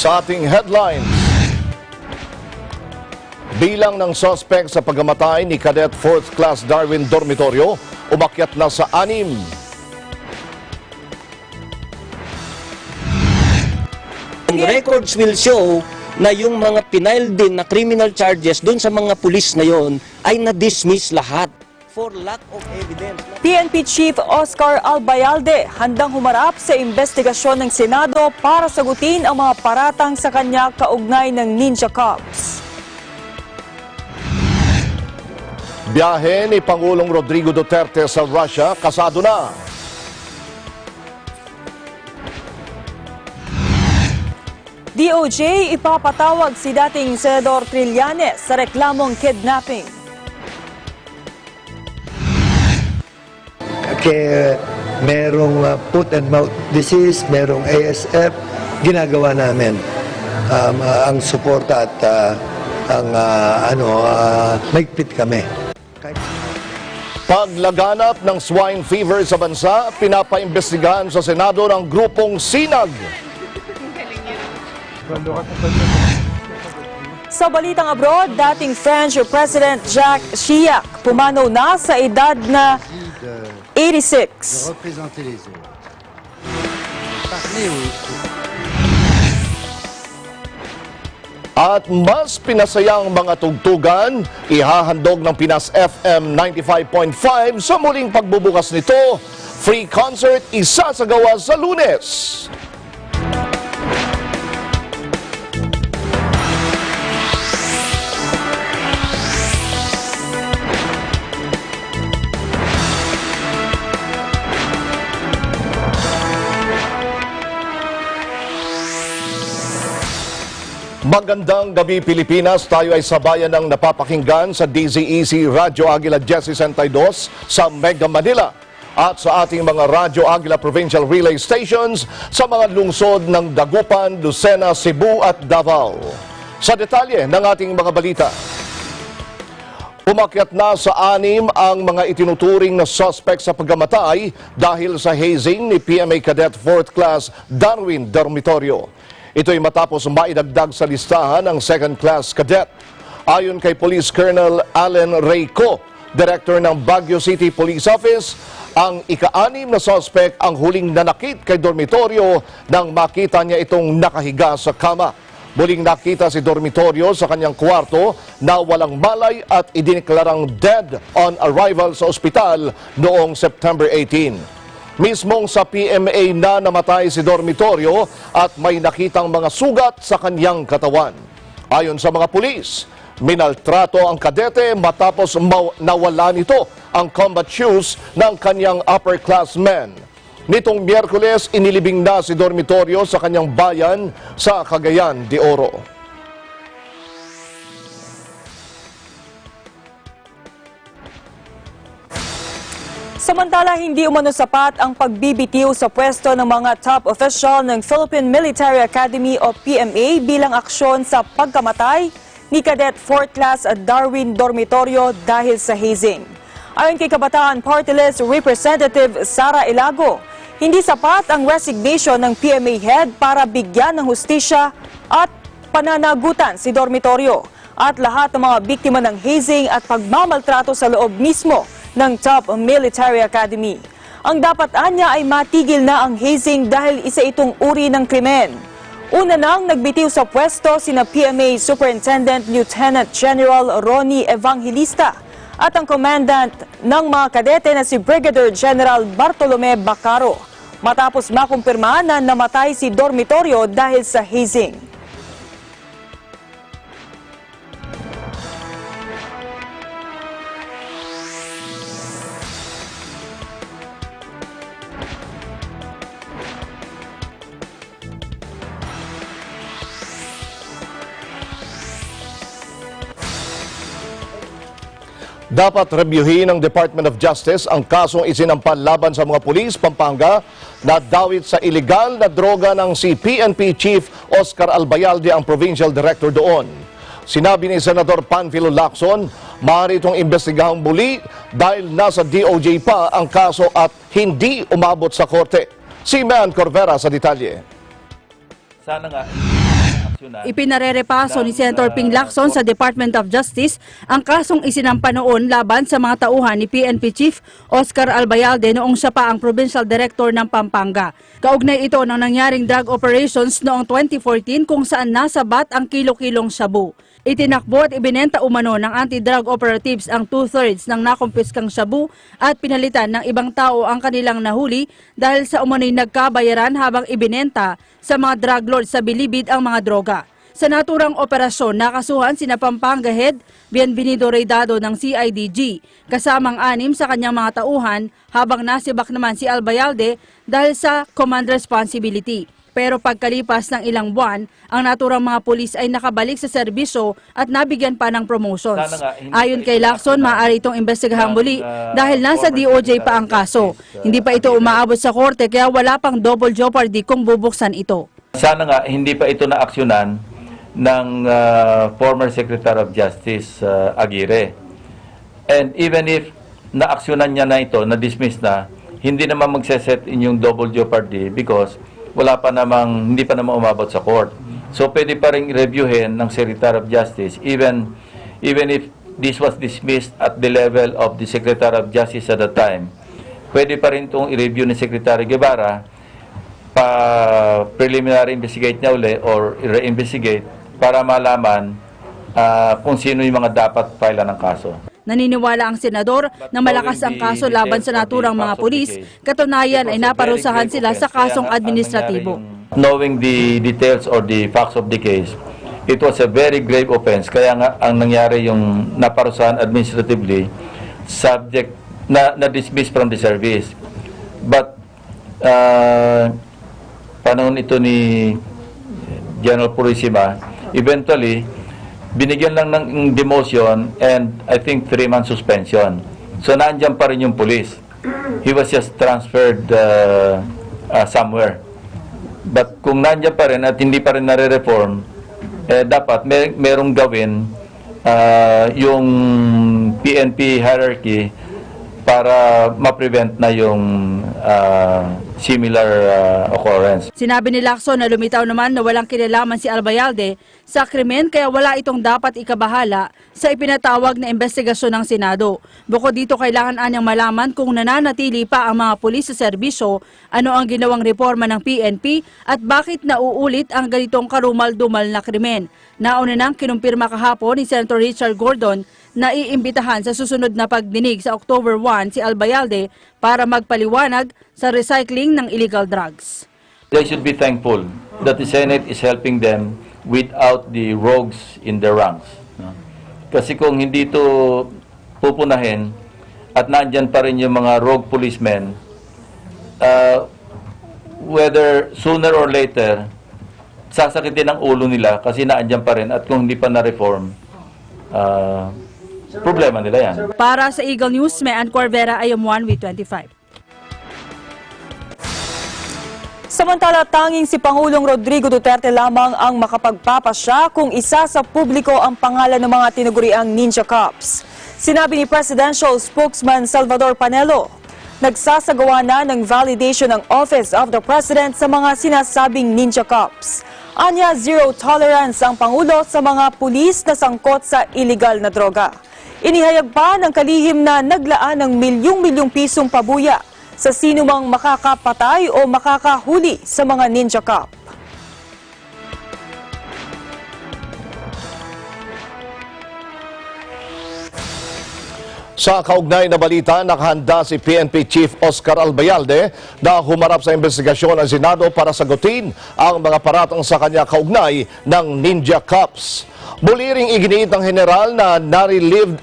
Sa ating headlines, bilang ng suspect sa pagkamatay ni Cadet 4th Class Darwin Dormitorio, umakyat na sa 6. Records will show na yung mga pinail din na criminal charges dun sa mga pulis na yon ay na-dismiss lahat for lack of evidence. PNP Chief Oscar Albayalde handang humarap sa investigasyon ng Senado para sagutin ang mga paratang sa kanya kaugnay ng Ninja Cops. Biyahe ni Pangulong Rodrigo Duterte sa Russia, kasado na. DOJ ipapatawag si dating Senador Trillanes sa reklamong kidnapping. Kaya merong foot and mouth disease, merong ASF, ginagawa namin ang suporta at maigpit kami. Paglaganap ng swine fever sa bansa, pinapaimbestigahan sa Senado ng grupong Sinag. Sa balitang abroad, dating French President Jacques Chirac pumanaw na sa edad na 86. At mas pinasayang mga tugtugan, ihahandog ng Pinas FM 95.5 sa muling pagbubukas nito. Free concert isasagawa sa Lunes. Magandang gabi Pilipinas, tayo ay sabayan ng napapakinggan sa DZEC Radyo Agila Jesse 62 sa Mega Manila at sa ating mga Radyo Agila Provincial Relay Stations sa mga lungsod ng Dagupan, Lucena, Cebu at Davao. Sa detalye ng ating mga balita, umakyat na sa 6 ang mga itinuturing na suspect sa pagkamatay dahil sa hazing ni PMA Cadet 4th Class Darwin Dormitorio. Ito'y matapos maidagdag sa listahan ng 2nd Class Cadet. Ayon kay Police Colonel Allen Reyco, Director ng Baguio City Police Office, ang ika-6 na suspect ang huling nanakit kay dormitoryo nang makita niya itong nakahiga sa kama. Muling nakita si dormitoryo sa kanyang kwarto na walang malay at idineklarang dead on arrival sa ospital noong September 18. Mismong sa PMA na namatay si dormitoryo at may nakitang mga sugat sa kanyang katawan. Ayon sa mga pulis, minaltrato ang kadete matapos nawala nito ang combat shoes ng kanyang upperclassmen. Nitong Miyerkules, inilibing na si dormitoryo sa kanyang bayan sa Cagayan de Oro. Samantala, hindi umano sapat ang pagbibitiw sa pwesto ng mga top official ng Philippine Military Academy o PMA bilang aksyon sa pagkamatay ni Cadet 4th Class Darwin Dormitorio dahil sa hazing. Ayon kay Kabataan Party List Representative Sara Ilago, hindi sapat ang resignation ng PMA head para bigyan ng hustisya at pananagutan si dormitoryo at lahat ng mga biktima ng hazing at pagmamaltrato sa loob mismo ng Top Military Academy. Ang dapat anya ay matigil na ang hazing dahil isa itong uri ng krimen. Una nang nagbitiw sa pwesto sina PMA Superintendent Lieutenant General Ronnie Evangelista at ang Commandant ng mga kadete na si Brigadier General Bartolome Bacaro matapos makumpirma na namatay si dormitoryo dahil sa hazing. Dapat rebyuhin ng Department of Justice ang kasong isinampan laban sa mga pulis Pampanga na dawit sa ilegal na droga ng si PNP Chief Oscar Albayalde, ang Provincial Director doon. Sinabi ni Senador Panfilo Lacson, maaari itong imbestigahang muli dahil nasa DOJ pa ang kaso at hindi umabot sa korte. Si Man Corvera sa detalye. Sana nga Ipinarerepaso ni Senator Ping Lacson sa Department of Justice ang kasong isinampa noon laban sa mga tauhan ni PNP Chief Oscar Albayalde noong siya pa ang Provincial Director ng Pampanga. Kaugnay ito ng nangyaring drug operations noong 2014 kung saan nasabat ang kilo-kilong shabu. Itinakbo at ibinenta umano ng anti-drug operatives ang 2/3 ng nakumpiskang shabu at pinalitan ng ibang tao ang kanilang nahuli dahil sa umano'y nagkabayaran habang ibinenta sa mga drug lords sa bilibid ang mga droga. Sa naturang operasyon, nakasuhan sina Pampanga Head Bienvenido Reydado ng CIDG, kasamang 6 sa kanyang mga tauhan habang nasibak naman si Albayalde dahil sa command responsibility. Pero pagkalipas ng ilang buwan, ang naturang mga pulis ay nakabalik sa serbisyo at nabigyan pa ng promotions. Ayon kay Lacson, maaari itong imbestigahan muli dahil nasa DOJ pa ang kaso. Hindi pa ito umaabot sa korte kaya wala pang double jeopardy kung bubuksan ito. Sana nga hindi pa ito naaksyonan ng former Secretary of Justice Aguirre. And even if naaksyonan niya na ito, na-dismiss na, hindi naman magseset in yung double jeopardy because hindi pa namang umabot sa court. So pwede pa rin reviewin ng Secretary of Justice even if this was dismissed at the level of the Secretary of Justice at the time. Pwede pa rin itong i-review ni Secretary Guevara preliminary investigate niya uli or re-investigate para malaman kung sino yung mga dapat file ng kaso. Naniniwala ang senador na malakas ang kaso laban sa naturang mga pulis, katunayan ay naparusahan sila sa kasong administratibo. Knowing the details or the facts of the case, it was a very grave offense. Kaya nga ang nangyari yung naparusahan administratively, subject na dismiss from the service. But panahon ito ni General Purisima, eventually binigyan lang ng demotion and I think 3-month suspension. So nandiyan pa rin yung police. He was just transferred somewhere. But kung nandiyan pa rin at hindi pa rin nare-reform, dapat merong gawin yung PNP hierarchy para ma-prevent na yung similar occurrence. Sinabi ni Lacson na lumitaw naman na walang kinalaman si Albayalde sa krimen kaya wala itong dapat ikabahala sa ipinatawag na investigasyon ng Senado. Bukod dito, kailangan anyang malaman kung nananatili pa ang mga pulis sa serbisyo, ano ang ginawang reforma ng PNP at bakit nauulit ang ganitong karumal-dumal na krimen. Nauna nang kinumpirma kahapon ni Senator Richard Gordon na iimbitahan sa susunod na pagdinig sa October 1 si Albayalde para magpaliwanag sa recycling ng illegal drugs. They should be thankful that the Senate is helping them without the rogues in their ranks. Kasi kung hindi ito pupunahin at nandyan pa rin yung mga rogue policemen, whether sooner or later, sasakitin ang ulo nila kasi naandyan pa rin at kung hindi pa na-reform, problema nila yan. Para sa Eagle News, may Ann Corvera, IM1 with 25. Samantala, tanging si Pangulong Rodrigo Duterte lamang ang makapagpapasya kung isa sa publiko ang pangalan ng mga tinaguriang Ninja Cops. Sinabi ni Presidential Spokesman Salvador Panelo, nagsasagawa na ng validation ng Office of the President sa mga sinasabing Ninja Cops. Anya, zero tolerance ang Pangulo sa mga pulis na sangkot sa illegal na droga. Inihayag pa ng kalihim na naglaan ng milyong-milyong pisong pabuya sa sinumang makakapatay o makakahuli sa mga Ninja Cop. Sa kaugnay na balita, nakahanda si PNP Chief Oscar Albayalde na humarap sa investigasyon ng Senado para sagutin ang mga paratang sa kanya kaugnay ng Ninja Cops. Muli ring iginiit ng general na nare-relieved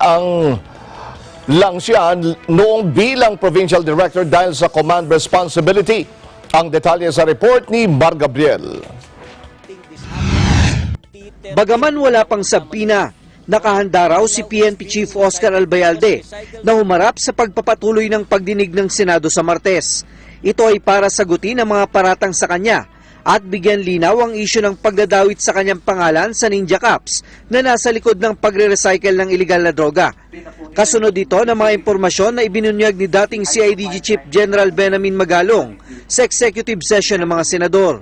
lang siya noong bilang Provincial Director dahil sa command responsibility. Ang detalye sa report ni Mar Gabriel. Bagaman wala pang sabpina, nakahanda raw si PNP Chief Oscar Albayalde na humarap sa pagpapatuloy ng pagdinig ng Senado sa Martes. Ito ay para sagutin ang mga paratang sa kanya at bigyan linaw ang isyu ng pagdadawit sa kanyang pangalan sa Ninja Cops na nasa likod ng pagre-recycle ng iligal na droga. Kasunod dito ng mga impormasyon na ibinunyag ni dating CIDG Chief General Benjamin Magalong sa executive session ng mga senador.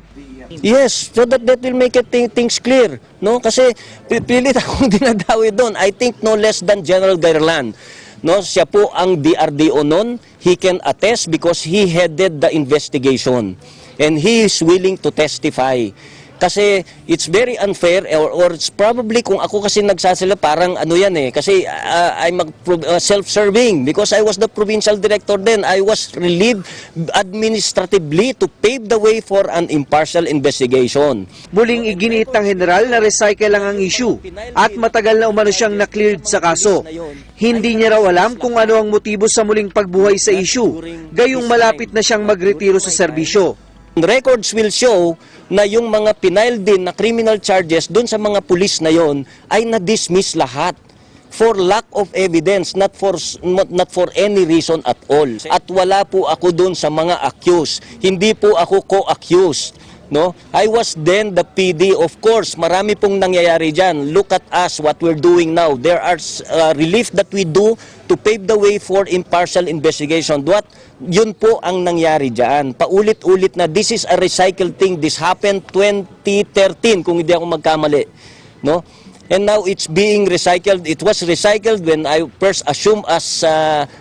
Yes, so that will make it things clear, no? Kasi pilit akong dinadawi doon. I think no less than General Gairlan. No, siya po ang DRDO noon. He can attest because he headed the investigation and he is willing to testify. Kasi it's very unfair or it's probably kung ako kasi nagsasala parang ano yan eh. Kasi I'm self-serving because I was the provincial director then. I was relieved administratively to pave the way for an impartial investigation. Muling iginiit ng general na recycle lang ang issue at matagal na umano siyang na-cleared sa kaso. Hindi niya raw alam kung ano ang motibo sa muling pagbuhay sa issue, gayong malapit na siyang magretiro sa serbisyo. Records will show na yung mga pinile din na criminal charges dun sa mga pulis na yon ay na-dismiss lahat for lack of evidence, not for any reason at all. At wala po ako dun sa mga accused. Hindi po ako co-accused. No? I was then the PD, of course. Marami pong nangyayari dyan. Look at us, what we're doing now. There are relief that we do to pave the way for impartial investigation. Yun po ang nangyari dyan. Paulit-ulit na this is a recycled thing. This happened 2013, kung hindi ako magkamali. No? And now it's being recycled. It was recycled when I first assumed as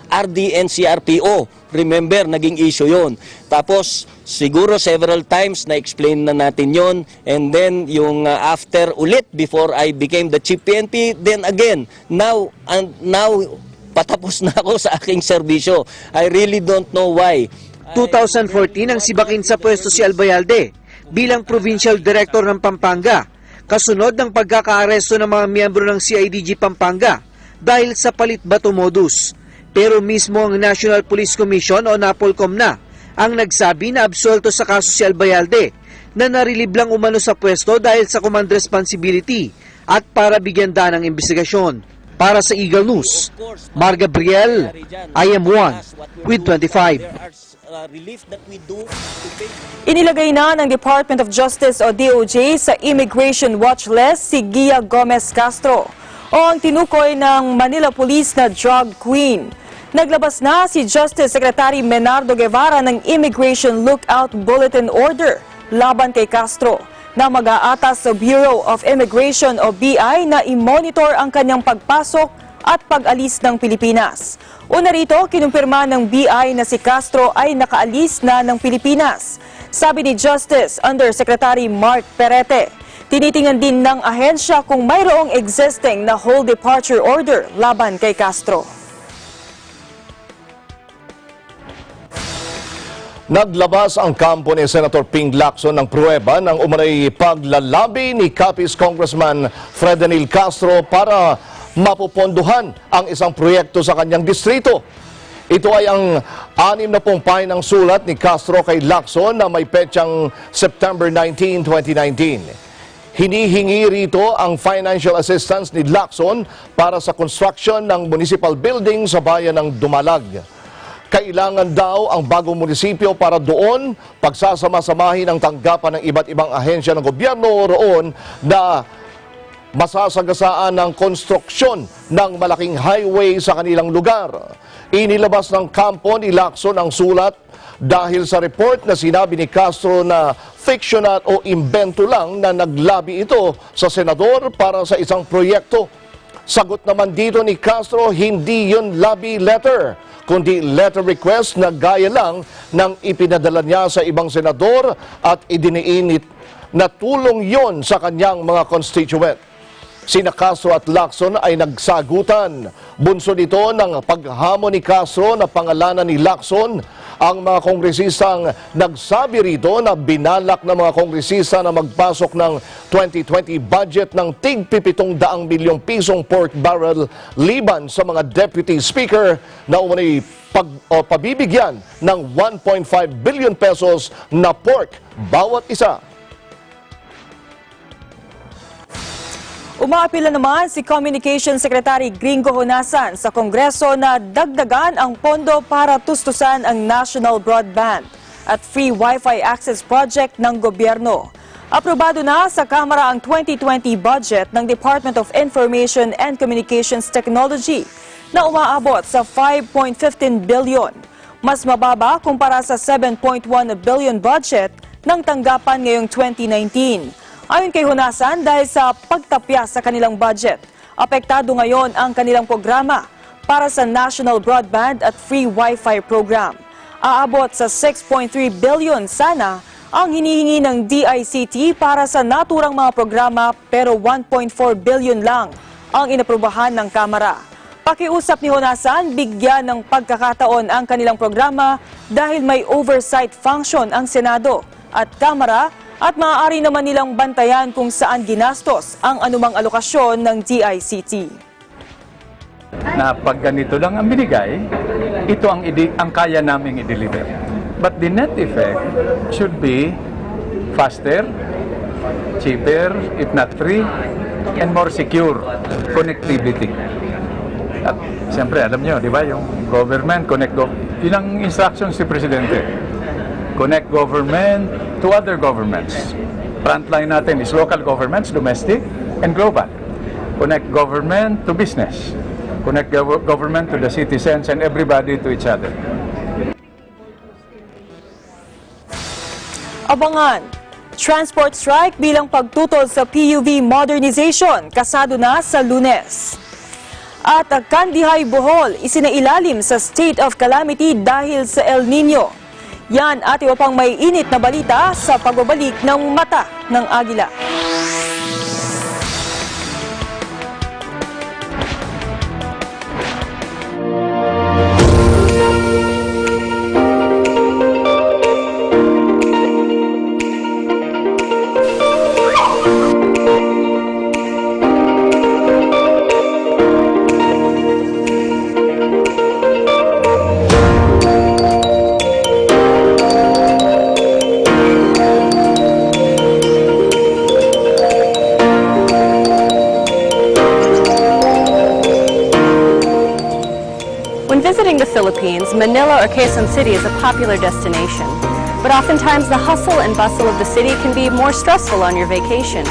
RD and CRPO. Remember, naging issue yon. Tapos, siguro several times na-explain na natin yon. And then, yung after ulit, before I became the Chief PNP, then again, now patapos na ako sa aking serbisyo. I really don't know why. 2014 ang sibakin sa pwesto si Albayalde bilang Provincial Director ng Pampanga, kasunod ng pagkakaaresto ng mga miyembro ng CIDG Pampanga dahil sa palit bato modus. Pero mismo ang National Police Commission o NAPOLCOM na ang nagsabi na absuelto sa kaso si Albayalde na narilib lang umano sa pwesto dahil sa command responsibility at para bigyan daan ng investigasyon. Para sa Eagle News, Mar Gabriel, IM1 with 25. Inilagay na ng Department of Justice o DOJ sa Immigration Watch List si Gia Gomez Castro o ang tinukoy ng Manila Police na drug queen. Naglabas na si Justice Secretary Menardo Guevara ng Immigration Lookout Bulletin Order laban kay Castro na mag-aatas sa Bureau of Immigration o BI na i-monitor ang kanyang pagpasok at pag-alis ng Pilipinas. Una rito, kinumpirma ng BI na si Castro ay nakaalis na ng Pilipinas. Sabi ni Justice Undersecretary Mark Perete, tinitingnan din ng ahensya kung mayroong existing na whole departure order laban kay Castro. Naglabas ang kampo ni Senator Ping Lacson ng pruweba ng umanay paglalabi ni Capiz Congressman Fredenil Castro para mapupondohan ang isang proyekto sa kanyang distrito. Ito ay ang 60 pahinang sulat ni Castro kay Lacson na may petsang September 19, 2019. Hinihingi rito ang financial assistance ni Lacson para sa construction ng municipal building sa bayan ng Dumalag. Kailangan daw ang bagong munisipyo para doon pagsasama-samahin ang tanggapan ng iba't ibang ahensya ng gobyerno roon na masasagasaan ng konstruksyon ng malaking highway sa kanilang lugar. Inilabas ng kampo ni Lacson ang sulat dahil sa report na sinabi ni Castro na fictional o imbento lang na naglabi ito sa senador para sa isang proyekto. Sagot naman dito ni Castro, hindi yun lobby letter, kundi letter request na gaya lang ng ipinadala niya sa ibang senador at idiniinit na tulong yon sa kanyang mga constituent. Sina Castro at Lacson ay nagsagutan. Bunso nito ng paghamon ni Castro na pangalanan ni Lacson ang mga kongresistang nagsabi rito na binalak ng mga kongresista na magpasok ng 2020 budget ng tig 700 milyong pisong pork barrel liban sa mga deputy speaker na umunay pabibigyan ng 1.5 billion pesos na pork bawat isa. Umaapila naman si Communications Secretary Gringo Honasan sa Kongreso na dagdagan ang pondo para tustusan ang National Broadband at Free Wi-Fi Access Project ng gobyerno. Aprobado na sa Kamara ang 2020 budget ng Department of Information and Communications Technology na umaabot sa 5.15 billion. Mas mababa kumpara sa 7.1 billion budget ng tanggapan ngayong 2019. Ayon kay Honasan, dahil sa pagtapya sa kanilang budget, apektado ngayon ang kanilang programa para sa National Broadband at Free Wi-Fi Program. Aabot sa 6.3 billion sana ang hinihingi ng DICT para sa naturang mga programa, pero 1.4 billion lang ang inaprubahan ng Kamara. Pakiusap ni Honasan, bigyan ng pagkakataon ang kanilang programa dahil may oversight function ang Senado at Kamara at maaari naman nilang bantayan kung saan ginastos ang anumang alokasyon ng DICT. Na pag ganito lang ang binigay, ito ang kaya naming i-deliver. But the net effect should be faster, cheaper, if not free, and more secure connectivity. At siyempre, alam nyo, di ba, yung government, yun ang instructions si Presidente. Connect government to other governments. Frontline natin is local governments, domestic and global. Connect government to business. Connect government to the citizens and everybody to each other. Abangan, transport strike bilang pagtutol sa PUV modernization, kasado na sa Lunes. At ang Kandihay, Bohol, isinailalim sa state of calamity dahil sa El Nino. Yan at iba pang may init na balita sa pagbabalik ng Mata ng Agila. When visiting the Philippines, Manila or Quezon City is a popular destination. But oftentimes the hustle and bustle of the city can be more stressful on your vacation.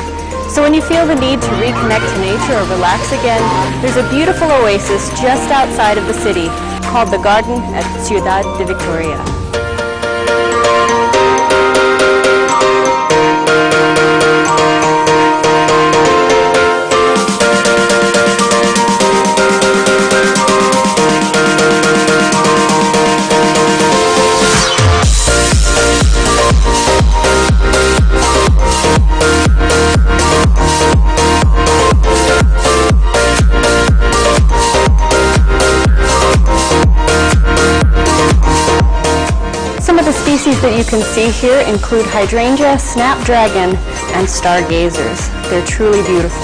So when you feel the need to reconnect to nature or relax again, there's a beautiful oasis just outside of the city called the Garden at Ciudad de Victoria. Species that you can see here include hydrangea, snapdragon, and stargazers. They're truly beautiful.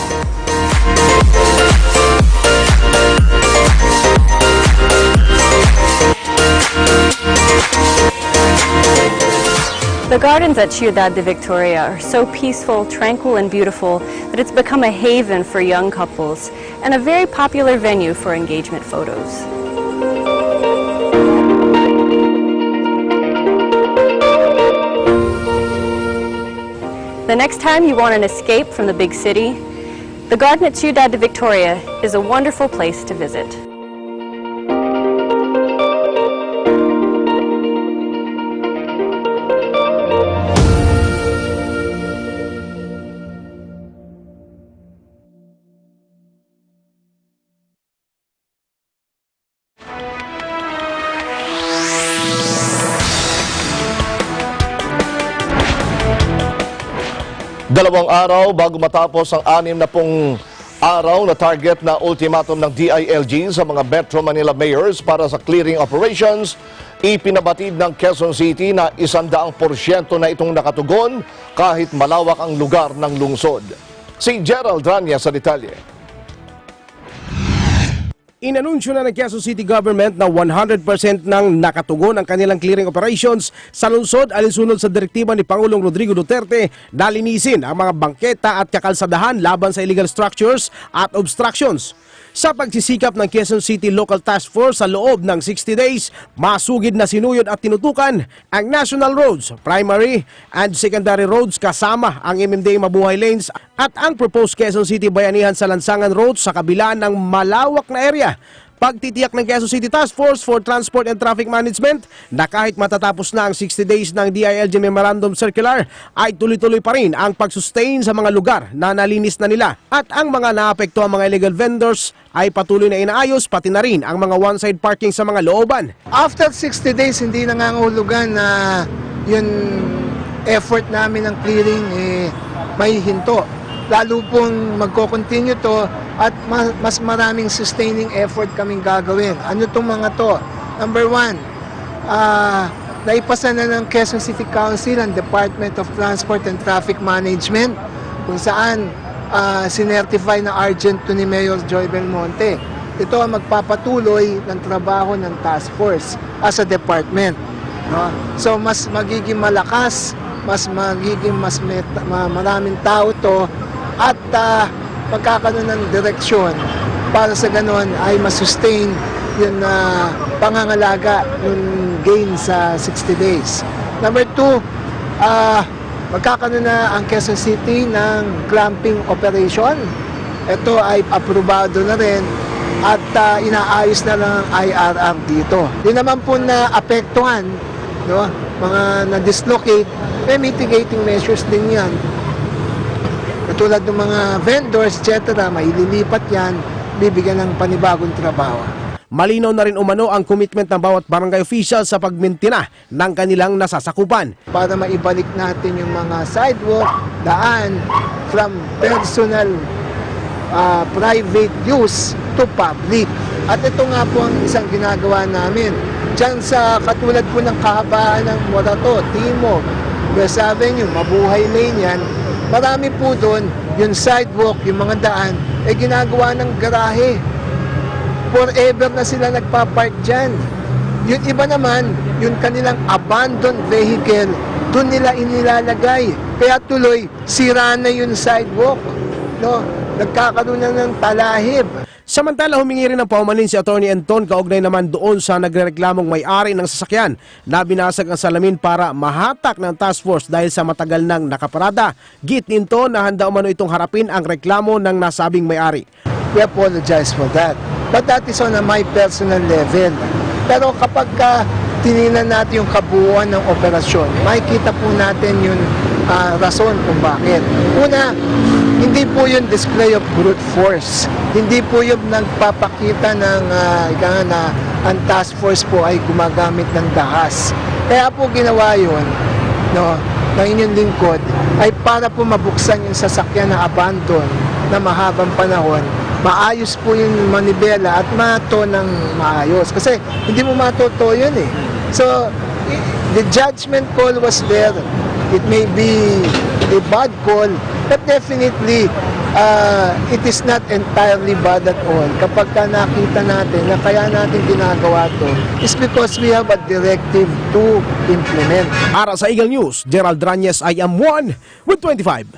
The gardens at Ciudad de Victoria are so peaceful, tranquil, and beautiful that it's become a haven for young couples and a very popular venue for engagement photos. The next time you want an escape from the big city, the garden at Ciudad de Victoria is a wonderful place to visit. Dalawang araw bago matapos ang 60 araw na target na ultimatum ng DILG sa mga Metro Manila mayors para sa clearing operations, ipinabatid ng Quezon City na 100% na itong nakatugon kahit malawak ang lugar ng lungsod. Si Gerald Rania sa detalye. Inanunsyo na ng Quezon City Government na 100% nang nakatugon ang kanilang clearing operations sa lungsod alinsunod sa direktiba ni Pangulong Rodrigo Duterte na linisin ang mga bangketa at kakalsadahan laban sa illegal structures at obstructions. Sa pagsisikap ng Quezon City Local Task Force sa loob ng 60 days, masugid na sinuyod at tinutukan ang national roads, primary and secondary roads kasama ang MMDA Mabuhay Lanes at ang proposed Quezon City Bayanihan sa Lansangan Road sa kabila ng malawak na area Pagtitiyak ng Quezon City Task Force for Transport and Traffic Management na kahit matatapos na ang 60 days ng DILG Memorandum Circular ay tuloy-tuloy pa rin ang pag-sustain sa mga lugar na nalinis na nila at ang mga naapektuhan mga illegal vendors ay patuloy na inaayos pati na rin ang mga one-side parking sa mga looban. After 60 days, hindi nangangahulugan na yung effort namin ng clearing may hinto. Lalo pong magko-continue to at mas maraming sustaining effort kaming gagawin. Ano itong mga to? Number one, naipasa na ng Quezon City Council ang Department of Transport and Traffic Management kung saan sinertify na urgent to ni Mayor Joy Belmonte. Ito ang magpapatuloy ng trabaho ng task force as a department. No? So mas magiging malakas, mas magiging maraming tao to at magkakaroon ng direksyon para sa ganon ay masustain yung pangangalaga yung gain sa 60 days. Number two, magkakaroon na ang Quezon City ng clamping operation. Ito ay aprobado na rin at inaayos na lang ang IRR dito. Di naman po na apektuhan, no? Mga na-dislocate, may mitigating measures din yan. Katulad ng mga vendors, etc., maililipat yan, bibigyan ng panibagong trabaho. Malinaw na rin umano ang commitment ng bawat barangay official sa pagmintina ng kanilang nasasakupan. Para maibalik natin yung mga sidewalk, daan, from personal private use to public. At ito nga po ang isang ginagawa namin. Diyan sa katulad po ng kahabaan ng Morato, Timog, West Avenue, Mabuhay Lane yan, marami po doon, yung sidewalk, yung mga daan, ginagawa ng garahe. Forever na sila nagpapark dyan. Yung iba naman, yung kanilang abandoned vehicle, doon nila inilalagay. Kaya tuloy, sira na yung sidewalk. No? Nagkakaroon na ng talahib. Samantala, humingi rin ng paumanhin si Atty. Anton kaugnay naman doon sa nagrereklamong may-ari ng sasakyan na binasag ang salamin para mahatak ng task force dahil sa matagal nang nakaparada. Git nito na handa umano itong harapin ang reklamo ng nasabing may-ari. We apologize for that. But that is on a my personal level. Pero kapag tinignan natin yung kabuuan ng operasyon, makikita po natin yung rason kung bakit. Una, hindi po yung display of brute force. Hindi po yung nagpapakita ng ang task force po ay gumagamit ng dahas. Kaya po ginawa yun, no, ng inyong lingkod, ay para po mabuksan yung sasakyan na abandon na mahabang panahon. Maayos po yung manibela at mato ng maayos. Kasi hindi mo matoto yun eh. So, the judgment call was there. It may be a bad call, but definitely, it is not entirely bad at all. Kapag nakita natin na kaya natin ginagawa to, is because we have a directive to implement. Para sa Eagle News, Gerald Ranyes, I am 1 with 25.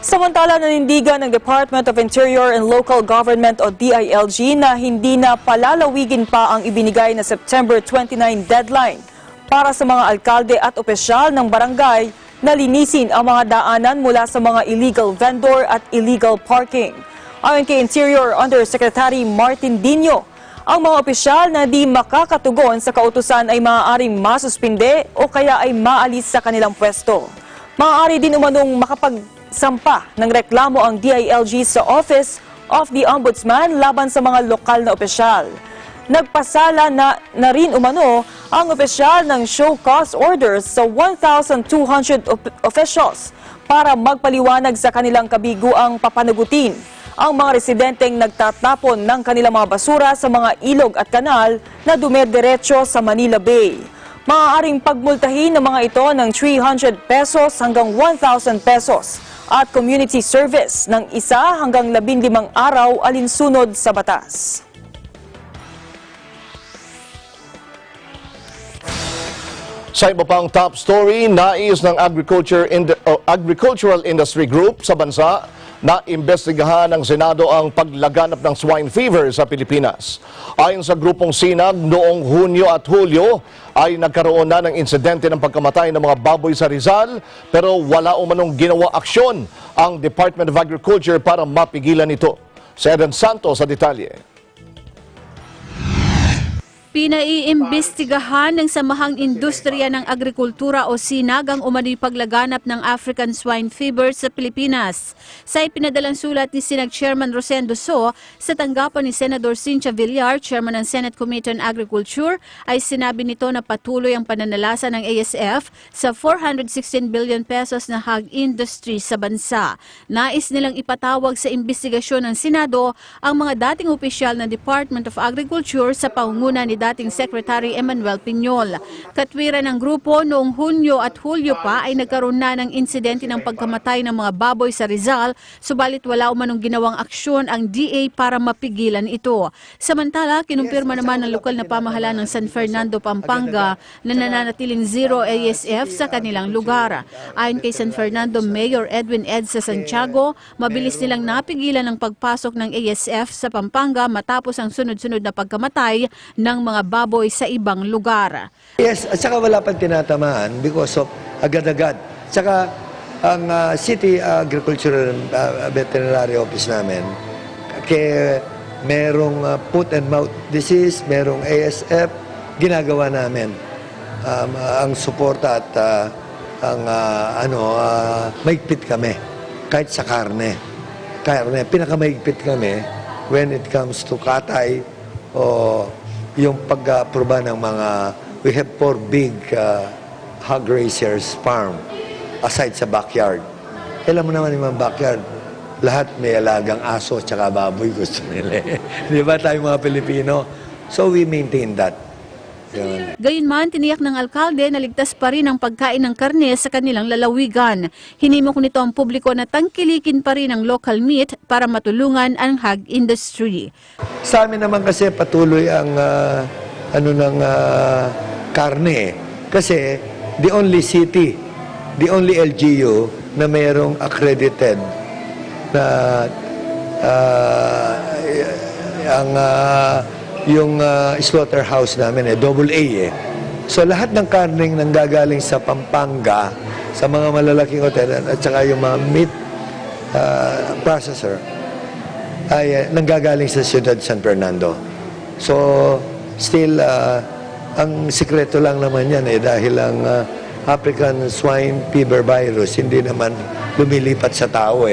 Samantala, nanindigan ng Department of Interior and Local Government o DILG na hindi na palalawigin pa ang ibinigay na September 29 deadline para sa mga alkalde at opisyal ng barangay na linisin ang mga daanan mula sa mga illegal vendor at illegal parking. Ayon kay Interior Undersecretary Martin Dino, ang mga opisyal na di makakatugon sa kautusan ay maaaring masuspinde o kaya ay maalis sa kanilang pwesto. Maaari din umanong makapagsampa ng reklamo ang DILG sa Office of the Ombudsman laban sa mga lokal na opisyal. Nagpasala na rin umano ang opisyal ng show cause orders sa 1,200 officials para magpaliwanag sa kanilang kabiguang papanagutin ang mga residenteng nagtatapon ng kanilang mga basura sa mga ilog at kanal na dumediretso sa Manila Bay. Maaaring pagmultahin ng mga ito ng 300 pesos hanggang 1,000 pesos at community service ng 1 hanggang 15 araw alinsunod sa batas. Sa iba pang top story, nais ng Agricultural Industry Group sa bansa na imbestigahan ng Senado ang paglaganap ng swine fever sa Pilipinas. Ayon sa grupong Sinag, noong Hunyo at Hulyo ay nagkaroon na ng insidente ng pagkamatay ng mga baboy sa Rizal, pero wala umanong ginawa aksyon ang Department of Agriculture para mapigilan ito. Si Eden Santos sa detalye. Pinaiimbestigahan ng Samahang Industriya ng Agrikultura o SINAG ang umano'y paglaganap ng African Swine Fever sa Pilipinas. Sa ipinadalang sulat ni SINAG Chairman Rosendo So, sa tanggapan ni Senador Cynthia Villar, Chairman ng Senate Committee on Agriculture, ay sinabi nito na patuloy ang pananalasa ng ASF sa 416 billion pesos na hog industry sa bansa. Nais nilang ipatawag sa imbestigasyon ng Senado ang mga dating opisyal ng Department of Agriculture sa pangunguna ni dating Secretary Emmanuel Piñol. Katwiran ng grupo noong Hunyo at Hulyo pa ay nagkaroon na ng insidente ng pagkamatay ng mga baboy sa Rizal, subalit wala umanong ginawang aksyon ang DA para mapigilan ito. Samantala, kinumpirma naman ng lokal na pamahalaan ng San Fernando, Pampanga na nananatiling zero ASF sa kanilang lugar. Ayon kay San Fernando Mayor Edwin Edsa Santiago, mabilis nilang napigilan ang pagpasok ng ASF sa Pampanga matapos ang sunod-sunod na pagkamatay ng mga baboy sa ibang lugar. Yes, at saka wala pang tinatamaan because of agad-agad. Saka ang City Agricultural Veterinary Office namin, kaya merong foot and mouth disease, merong ASF, ginagawa namin. Ang suporta at maigpit kami kahit sa karne. Pinakamaigpit kami when it comes to katay o yung pag-aproba ng mga, we have 4 big hog raisers farm aside sa backyard. Alam mo naman yung mga backyard, lahat may alagang aso at baboy gusto nila. Di ba tayo mga Pilipino? So we maintain that. Yun. Gayunman, tiniyak ng alkalde na ligtas pa rin ang pagkain ng karne sa kanilang lalawigan. Hinimok nito ang publiko na tangkilikin pa rin ang local meat para matulungan ang hog industry. Sa amin naman kasi patuloy ang karne. Kasi the only city, the only LGU na mayroong accredited na yung slaughterhouse namin AA . So lahat ng karning nanggagaling sa Pampanga, sa mga malalaking hotel at saka yung mga meat processor ay nanggagaling sa Ciudad San Fernando. So still ang sikreto lang naman yan dahil ang African Swine Fever virus hindi naman lumilipat sa tao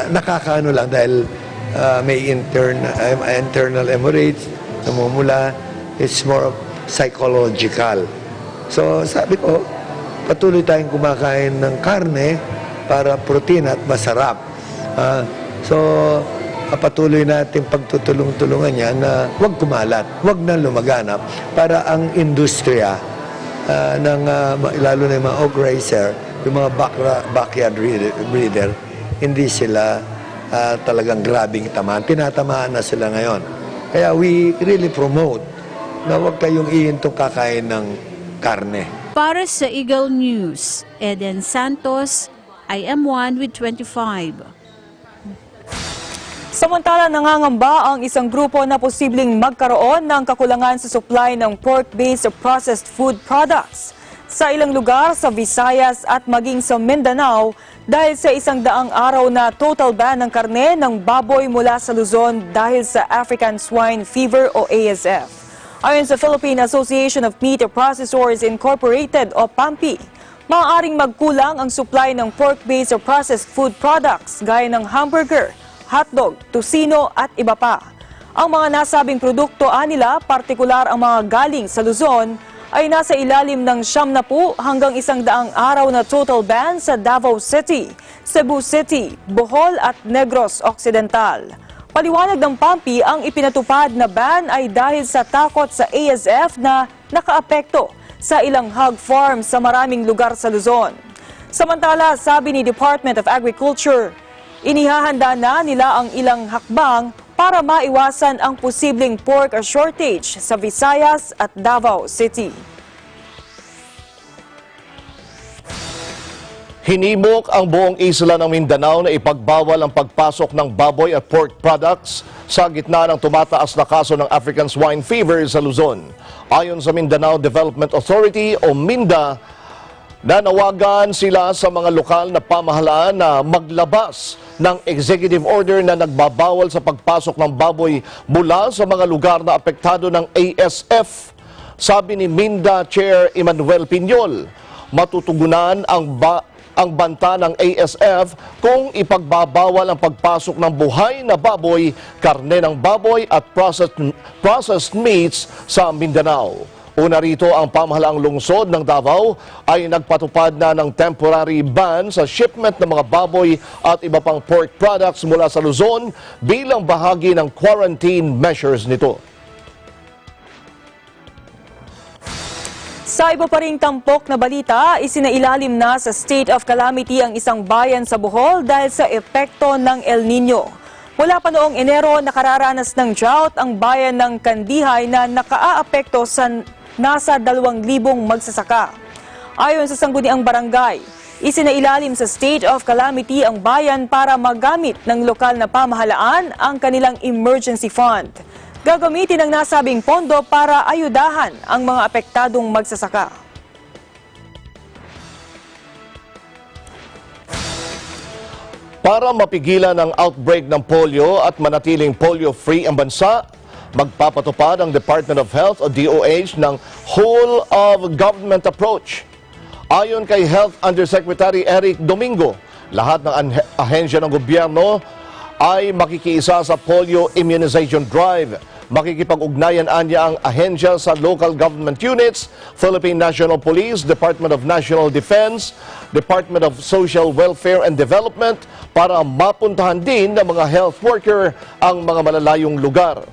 nakakaano lang dahil may internal hemorrhage, namumula. It's more of psychological. So sabi ko, patuloy tayong kumakain ng karne para protein at masarap. So patuloy natin pagtutulong-tulungan yan na huwag kumalat, huwag na lumaganap para ang industriya lalo na yung mga hog raiser, yung mga backyard breeder, hindi sila talagang grabing tamaan. Tinatamaan na sila ngayon. Kaya we really promote na huwag kayong ihintong kakain ng karne. Para sa Eagle News, Eden Santos, IM1 with 25. Samantala, nangangamba ang isang grupo na posibleng magkaroon ng kakulangan sa supply ng pork-based processed food products sa ilang lugar sa Visayas at maging sa Mindanao dahil sa 100 araw na total ban ng karne ng baboy mula sa Luzon dahil sa African Swine Fever o ASF. Ayon sa Philippine Association of Meat Processors Incorporated o PAMPI, maaaring magkulang ang supply ng pork-based processed food products gaya ng hamburger, hotdog, tocino at iba pa. Ang mga nasabing produkto nila, partikular ang mga galing sa Luzon, ay nasa ilalim ng 90 hanggang 100 araw na total ban sa Davao City, Cebu City, Bohol at Negros Occidental. Paliwanag ng PAMPI, ang ipinatupad na ban ay dahil sa takot sa ASF na nakaapekto sa ilang hog farms sa maraming lugar sa Luzon. Samantala, sabi ni Department of Agriculture, inihahanda na nila ang ilang hakbang para maiwasan ang posibleng pork shortage sa Visayas at Davao City. Hinimok ang buong isla ng Mindanao na ipagbawal ang pagpasok ng baboy at pork products sa gitna ng tumataas na kaso ng African Swine Fever sa Luzon. Ayon sa Mindanao Development Authority o MINDA, Nanawagan sila sa mga lokal na pamahalaan na maglabas ng executive order na nagbabawal sa pagpasok ng baboy mula sa mga lugar na apektado ng ASF. Sabi ni Minda Chair Emmanuel Piñol, matutugunan ang banta ng ASF kung ipagbabawal ang pagpasok ng buhay na baboy, karne ng baboy at processed meats sa Mindanao. Una rito, ang pamahalaang lungsod ng Davao ay nagpatupad na ng temporary ban sa shipment ng mga baboy at iba pang pork products mula sa Luzon bilang bahagi ng quarantine measures nito. Sa iba pa ring tampok na balita, isinailalim na sa state of calamity ang isang bayan sa Bohol dahil sa epekto ng El Nino. Mula pa noong Enero, nakararanas ng drought ang bayan ng Kandihay na nakaaapekto sa nasa 2,000 magsasaka. Ayon sa sangguniang barangay, isinailalim sa state of calamity ang bayan para magamit ng lokal na pamahalaan ang kanilang emergency fund. Gagamitin ang nasabing pondo para ayudahan ang mga apektadong magsasaka. Para mapigilan ang outbreak ng polio at manatiling polio-free ang bansa, magpapatupad ang Department of Health o DOH ng whole of government approach. Ayon kay Health Undersecretary Eric Domingo, lahat ng ahensya ng gobyerno ay makikiisa sa polio immunization drive. Makikipag-ugnayan anya ang ahensya sa local government units, Philippine National Police, Department of National Defense, Department of Social Welfare and Development para mapuntahan din ng mga health worker ang mga malalayong lugar.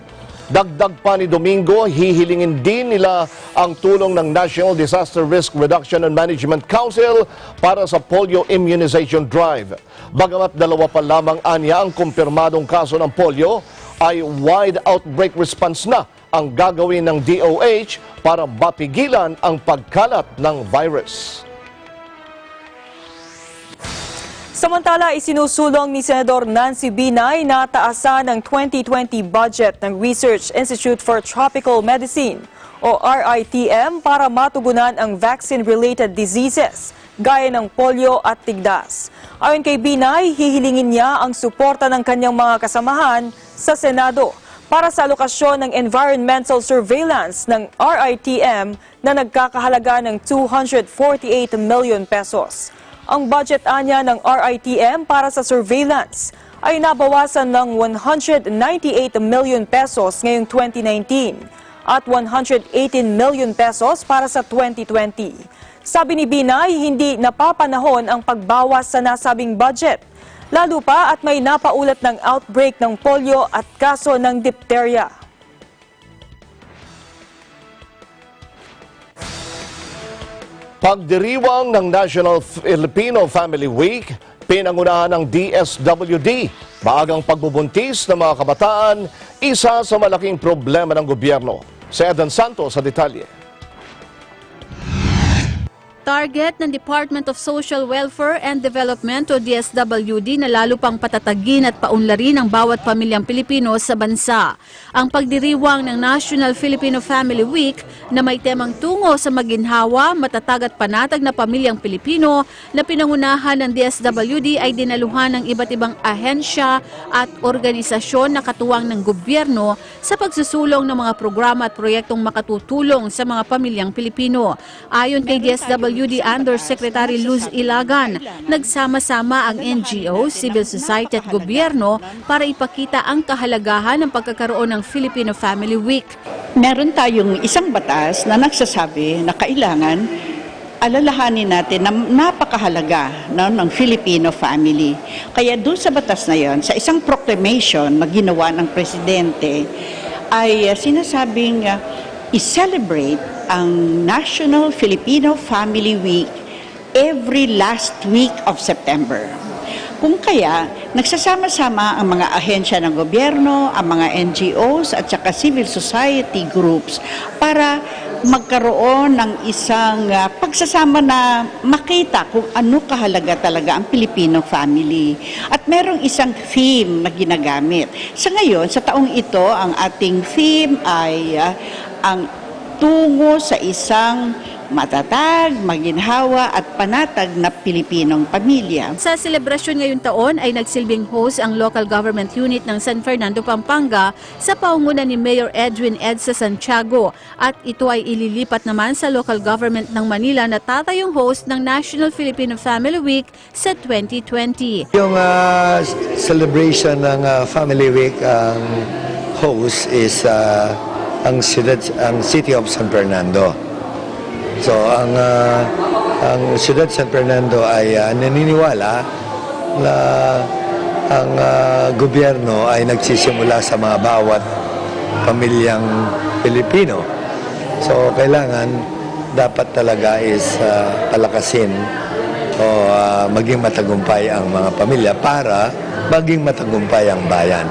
Dagdag pa ni Domingo, hihilingin din nila ang tulong ng National Disaster Risk Reduction and Management Council para sa polio immunization drive. Bagamat 2 pa lamang anya ang kumpirmadong kaso ng polio, ay wide outbreak response na ang gagawin ng DOH para mapigilan ang pagkalat ng virus. Samantala, isinusulong ni Senador Nancy Binay na taasan ng 2020 budget ng Research Institute for Tropical Medicine o RITM para matugunan ang vaccine-related diseases gaya ng polio at tigdas. Ayon kay Binay, hihilingin niya ang suporta ng kanyang mga kasamahan sa Senado para sa alokasyon ng environmental surveillance ng RITM na nagkakahalaga ng 248 million pesos. Ang budget anya ng RITM para sa surveillance ay nabawasan ng 198 million pesos ngayong 2019 at 118 million pesos para sa 2020. Sabi ni Binay, hindi napapanahon ang pagbawas sa nasabing budget, lalo pa at may napaulat ng outbreak ng polio at kaso ng diphtheria. Pagdiriwang ng National Filipino Family Week, pinangunahan ng DSWD. Maagang pagbubuntis ng mga kabataan, isa sa malaking problema ng gobyerno. Si Edan Santos sa detalye. Target ng Department of Social Welfare and Development o DSWD na lalo pang patatagin at paunlarin ang bawat pamilyang Pilipino sa bansa. Ang pagdiriwang ng National Filipino Family Week na may temang tungo sa maginhawa, matatag at panatag na pamilyang Pilipino na pinangunahan ng DSWD ay dinaluhan ng iba't ibang ahensya at organisasyon na katuwang ng gobyerno sa pagsusulong ng mga programa at proyektong makatutulong sa mga pamilyang Pilipino. Ayon kay DSWD Undersecretary Luz Ilagan, nagsama-sama ang NGO, civil society at gobyerno para ipakita ang kahalagahan ng pagkakaroon ng Filipino Family Week. Meron tayong isang batas na nagsasabi na kailangan alalahanin natin na napakahalaga ng Filipino family. Kaya doon sa batas na yon, sa isang proclamation na ginawa ng Presidente, ay sinasabing i-celebrate ang National Filipino Family Week every last week of September. Kung kaya, nagsasama-sama ang mga ahensya ng gobyerno, ang mga NGOs at saka civil society groups para magkaroon ng isang pagsasama na makita kung ano kahalaga talaga ang Filipino family. At merong isang theme na ginagamit. Sa ngayon, sa taong ito, ang ating theme ay ang tungo sa isang matatag, maginhawa at panatag na Pilipinong pamilya. Sa selebrasyon ngayong taon ay nagsilbing host ang local government unit ng San Fernando, Pampanga sa paunguna ni Mayor Edwin Edsa Santiago at ito ay ililipat naman sa local government ng Manila na tatayong host ng National Filipino Family Week sa 2020. Yung celebration ng Family Week, ang host is ang City of San Fernando. So ang Ciudad San Fernando ay naniniwala na ang gobyerno ay nagsisimula sa mga bawat pamilyang Pilipino. So kailangan dapat talaga is palakasin o maging matagumpay ang mga pamilya para maging matagumpay ang bayan.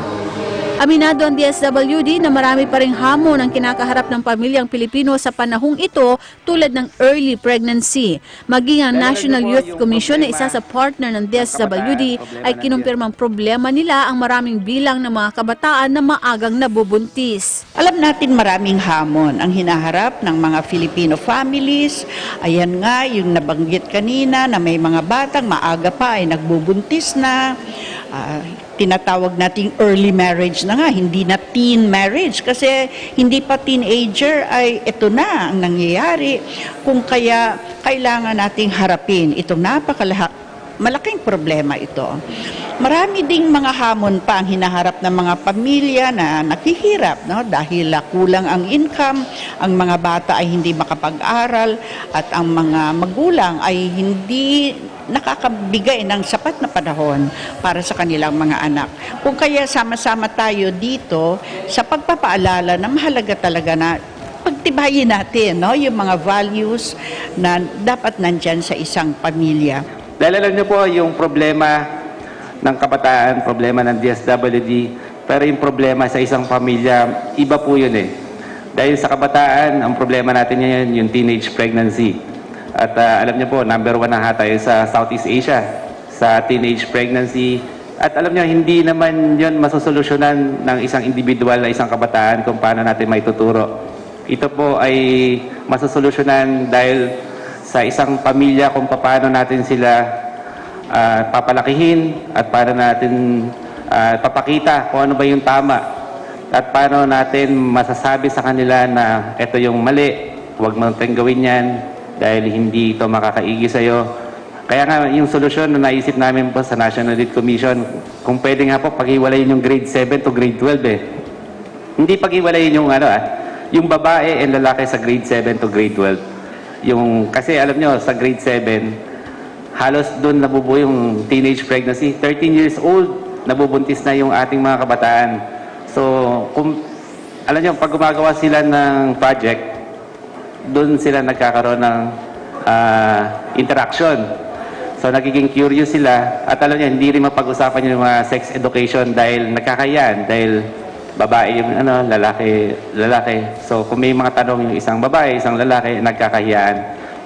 Aminado ang DSWD na marami pa ring hamon ang kinakaharap ng pamilyang Pilipino sa panahong ito tulad ng early pregnancy. Maging ang National Youth Commission na isa sa partner ng DSWD ay kinumpirmang problema nila ang maraming bilang ng mga kabataan na maagang nabubuntis. Alam natin maraming hamon ang hinaharap ng mga Filipino families. Ayan nga, yung nabanggit kanina na may mga batang maaga pa ay nagbubuntis na. Tinatawag nating early marriage na nga, hindi na teen marriage kasi hindi pa teenager ay ito na ang nangyayari. Kung kaya kailangan nating harapin itong malaking problema ito. Marami ding mga hamon pa ang hinaharap ng mga pamilya na naghihirap, no? Dahil kulang ang income, ang mga bata ay hindi makapag-aral at ang mga magulang ay hindi nakakabigay ng sapat na panahon para sa kanilang mga anak. Kung kaya sama-sama tayo dito sa pagpapaalala na mahalaga talaga na pagtibayin natin, no, yung mga values na dapat nandyan sa isang pamilya. Dahil alam niyo po yung problema ng kabataan, problema ng DSWD, pero yung problema sa isang pamilya, iba po yun eh. Dahil sa kabataan, ang problema natin ngayon yung teenage pregnancy. At alam niyo po, number 1 na tayo sa Southeast Asia sa teenage pregnancy. At alam niyo, hindi naman yun masosolusyonan ng isang individual na isang kabataan kung paano natin maituturo. Ito po ay masosolusyonan dahil sa isang pamilya kung paano natin sila papalakihin at paano natin papakita kung ano ba yung tama at paano natin masasabi sa kanila na ito yung mali, huwag mo natin gawin yan dahil hindi ito makakaigi sa'yo. Kaya nga yung solusyon na naisip namin po sa National Youth Commission, kung pwede nga po paghiwalayin yung grade 7 to grade 12 eh. Hindi paghiwalayin yung yung babae and lalaki sa grade 7 to grade 12. Kasi alam nyo, sa grade 7, halos doon nabubuo yung teenage pregnancy. 13 years old, nabubuntis na yung ating mga kabataan. So, alam nyo, pag gumagawa sila ng project, doon sila nagkakaroon ng interaction. So, nagiging curious sila. At alam nyo, hindi rin mapag-usapan yung mga sex education dahil nagkakayan. Dahil babae yung lalaki. So, kung may mga tanong yung isang babae, isang lalaki, nagkakahiyaan.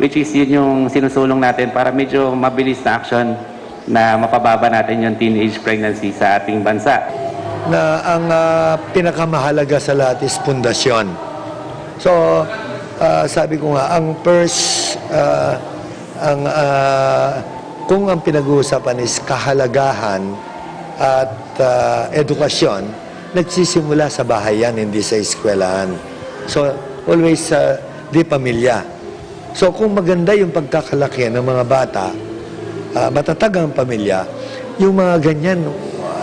Which is yun yung sinusulong natin para medyo mabilis na action na mapababa natin yung teenage pregnancy sa ating bansa. Na ang pinakamahalaga sa lahat is pundasyon. So, sabi ko nga, ang first, kung ang pinag-uusapan is kahalagahan at edukasyon, nagsisimula sa bahay yan, hindi sa eskwelahan. So, always di pamilya. So, kung maganda yung pagkakalaki ng mga bata, matatag ang pamilya, yung mga ganyan,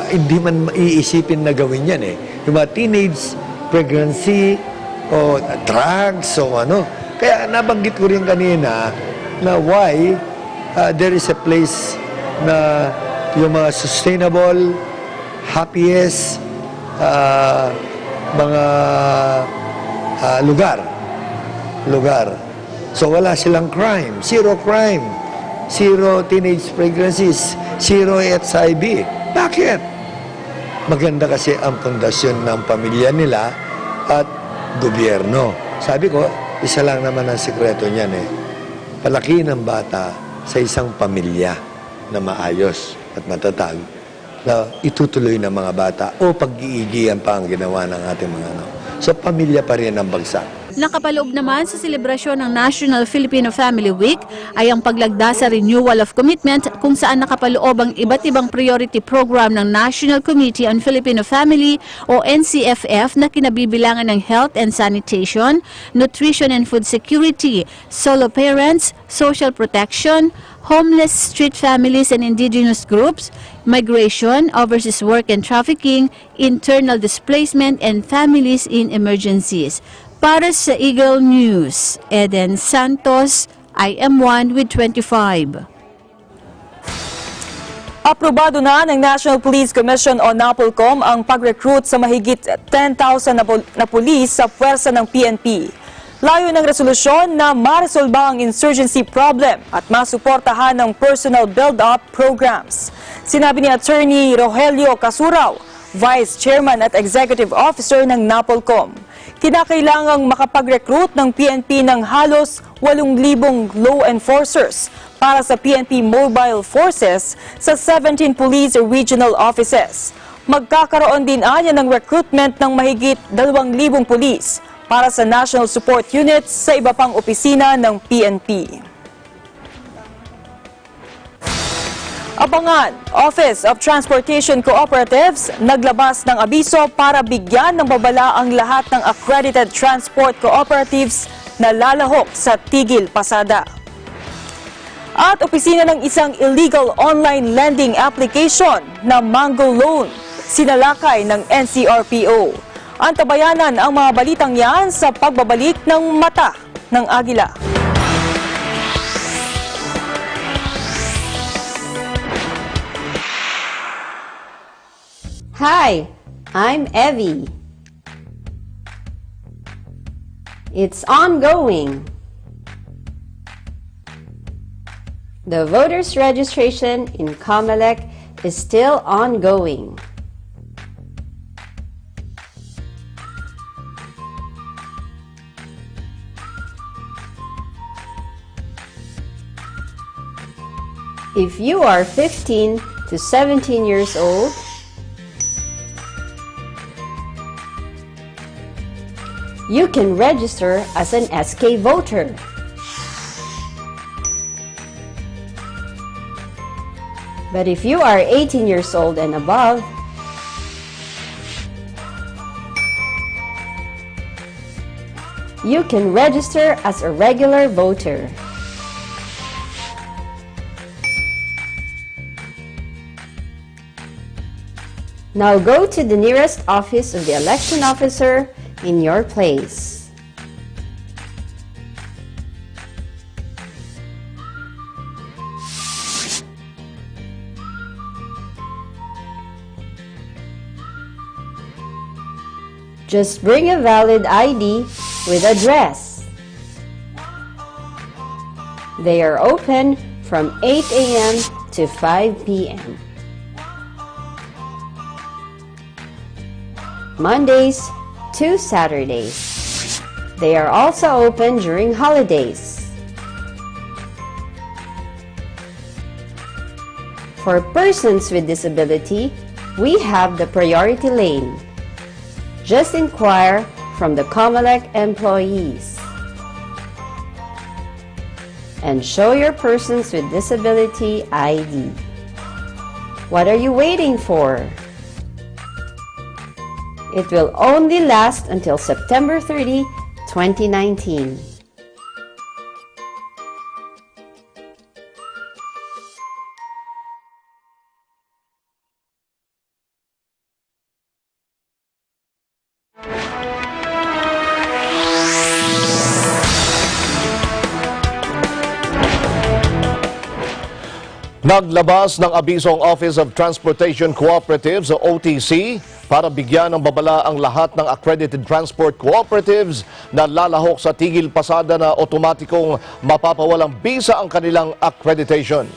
hindi man iisipin na gawin yan eh. Yung mga teenage pregnancy, o drugs, o ano. Kaya nabanggit ko rin kanina na why there is a place na yung mga sustainable, happiest, mga lugar. So wala silang crime, zero teenage pregnancies, zero HIV. Bakit? Maganda kasi ang pundasyon ng pamilya nila at gobyerno. Sabi ko, isa lang naman ang sikreto niyan eh. Palaki ng bata sa isang pamilya na maayos at matatag na itutuloy ng mga bata o pag-iigihan pa ang ginawa ng ating mga So pamilya pa rin ang bagsak. Nakapaloob naman sa selebrasyon ng National Filipino Family Week ay ang paglagda sa Renewal of Commitment kung saan nakapaloob ang iba't ibang priority program ng National Committee on Filipino Family o NCFF na kinabibilangan ng health and sanitation, nutrition and food security, solo parents, social protection, homeless street families and indigenous groups, migration, overseas work and trafficking, internal displacement, and families in emergencies. Para sa Eagle News, Eden Santos, IM1 with 25. Aprobado na ng National Police Commission o NAPOLCOM ang pag-recruit sa mahigit 10,000 na pulis sa puwersa ng PNP. Layo ng resolusyon na maresolba ang insurgency problem at masuportahan ng personal build-up programs. Sinabi ni Attorney Rogelio Casuraw, Vice Chairman at Executive Officer ng NAPOLCOM. Kinakailangang makapag-recruit ng PNP ng halos 8,000 law enforcers para sa PNP Mobile Forces sa 17 police regional offices. Magkakaroon din anya ng recruitment ng mahigit 2,000 police para sa National Support Units sa iba pang opisina ng PNP. Abangan, Office of Transportation Cooperatives naglabas ng abiso para bigyan ng babala ang lahat ng accredited transport cooperatives na lalahok sa Tigil Pasada. At opisina ng isang illegal online lending application na Mango Loan, sinalakay ng NCRPO. Antabayanan ang mga balitang yan sa pagbabalik ng Mata ng Agila. Hi, I'm Evie. It's ongoing. The voters' registration in Comelec is still ongoing. If you are 15 to 17 years old, you can register as an SK voter. But if you are 18 years old and above, you can register as a regular voter. Now go to the nearest office of the election officer in your place. Just bring a valid ID with address. They are open from 8 a.m. to 5 p.m. Mondays to Saturdays. They are also open during holidays. For persons with disability, we have the priority lane. Just inquire from the Comelec employees. And show your persons with disability ID. What are you waiting for? It will only last until September 30, 2019. Naglabas ng abiso ang Office of Transportation Cooperatives o OTC para bigyan ng babala ang lahat ng accredited transport cooperatives na lalahok sa tigil pasada na otomatikong mapapawalang bisa ang kanilang accreditation.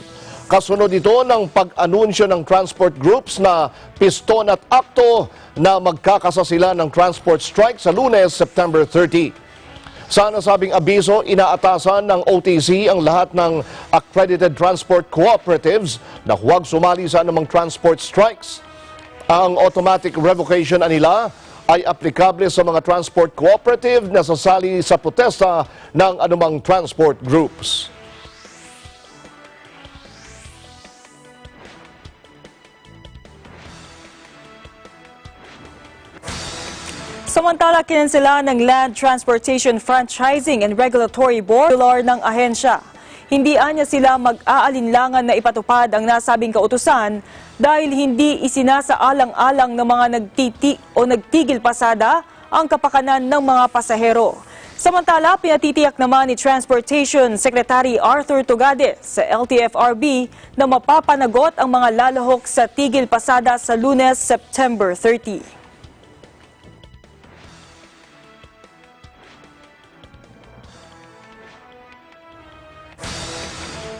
Kasunod ito ng pag-anunsyo ng transport groups na piston at akto na magkakasa sila ng transport strike sa Lunes, September 30. Sa nasabing abiso, inaatasan ng OTC ang lahat ng accredited transport cooperatives na huwag sumali sa anumang transport strikes. Ang automatic revocation nila ay aplikable sa mga transport cooperative na sasali sa protesta ng anumang transport groups. Samantala, kinansela ng Land Transportation Franchising and Regulatory Board ng ahensya. Hindi anya sila mag-aalinlangan na ipatupad ang nasabing kautusan dahil hindi isinasaalang-alang ng mga nagtigil pasada ang kapakanan ng mga pasahero. Samantala, pinatitiyak naman ni Transportation Secretary Arthur Tugade sa LTFRB na mapapanagot ang mga lalahok sa tigil pasada sa Lunes, September 30.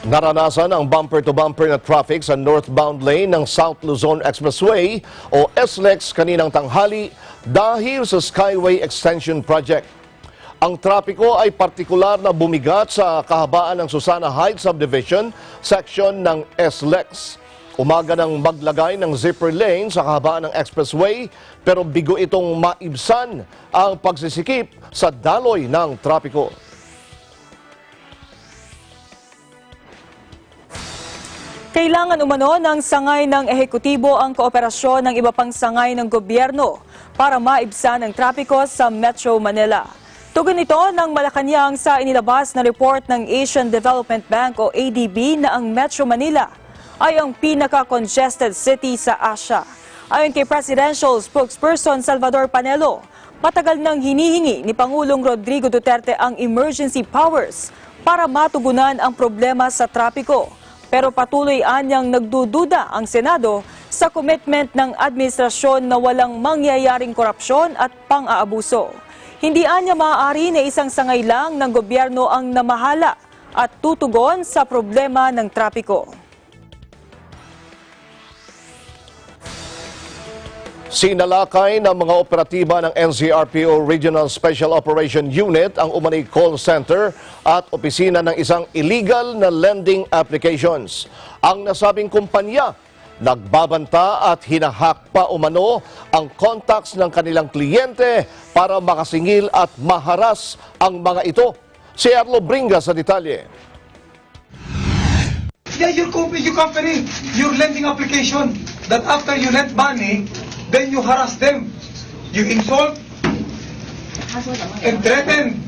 Naranasan ang bumper-to-bumper na traffic sa northbound lane ng South Luzon Expressway o SLEX kaninang tanghali dahil sa Skyway Extension Project. Ang trapiko ay partikular na bumigat sa kahabaan ng Susana Heights Subdivision section ng SLEX. Umaga ng maglagay ng zipper lane sa kahabaan ng expressway pero bigo itong maibsan ang pagsisikip sa daloy ng trapiko. Kailangan umano ng sangay ng ehekutibo ang kooperasyon ng iba pang sangay ng gobyerno para maibsan ang trapiko sa Metro Manila. Tugon ito ng Malacanang sa inilabas na report ng Asian Development Bank o ADB na ang Metro Manila ay ang pinaka-congested city sa Asia. Ayon kay Presidential Spokesperson Salvador Panelo, matagal nang hinihingi ni Pangulong Rodrigo Duterte ang emergency powers para matugunan ang problema sa trapiko. Pero patuloy anyang nagdududa ang Senado sa commitment ng administrasyon na walang mangyayaring korupsyon at pang-aabuso. Hindi anya maaari na isang sangay lang ng gobyerno ang namahala at tutugon sa problema ng trapiko. Sinalakay ng mga operatiba ng NCRPO Regional Special Operation Unit ang umano'y call center at opisina ng isang illegal na lending applications. Ang nasabing kumpanya, nagbabanta at hinahak pa umano ang contacts ng kanilang kliyente para makasingil at maharas ang mga ito. Si Arlo Bringa sa detalye. Yeah, your company, your lending application, that after you lend money, then you harass them. You insult and threaten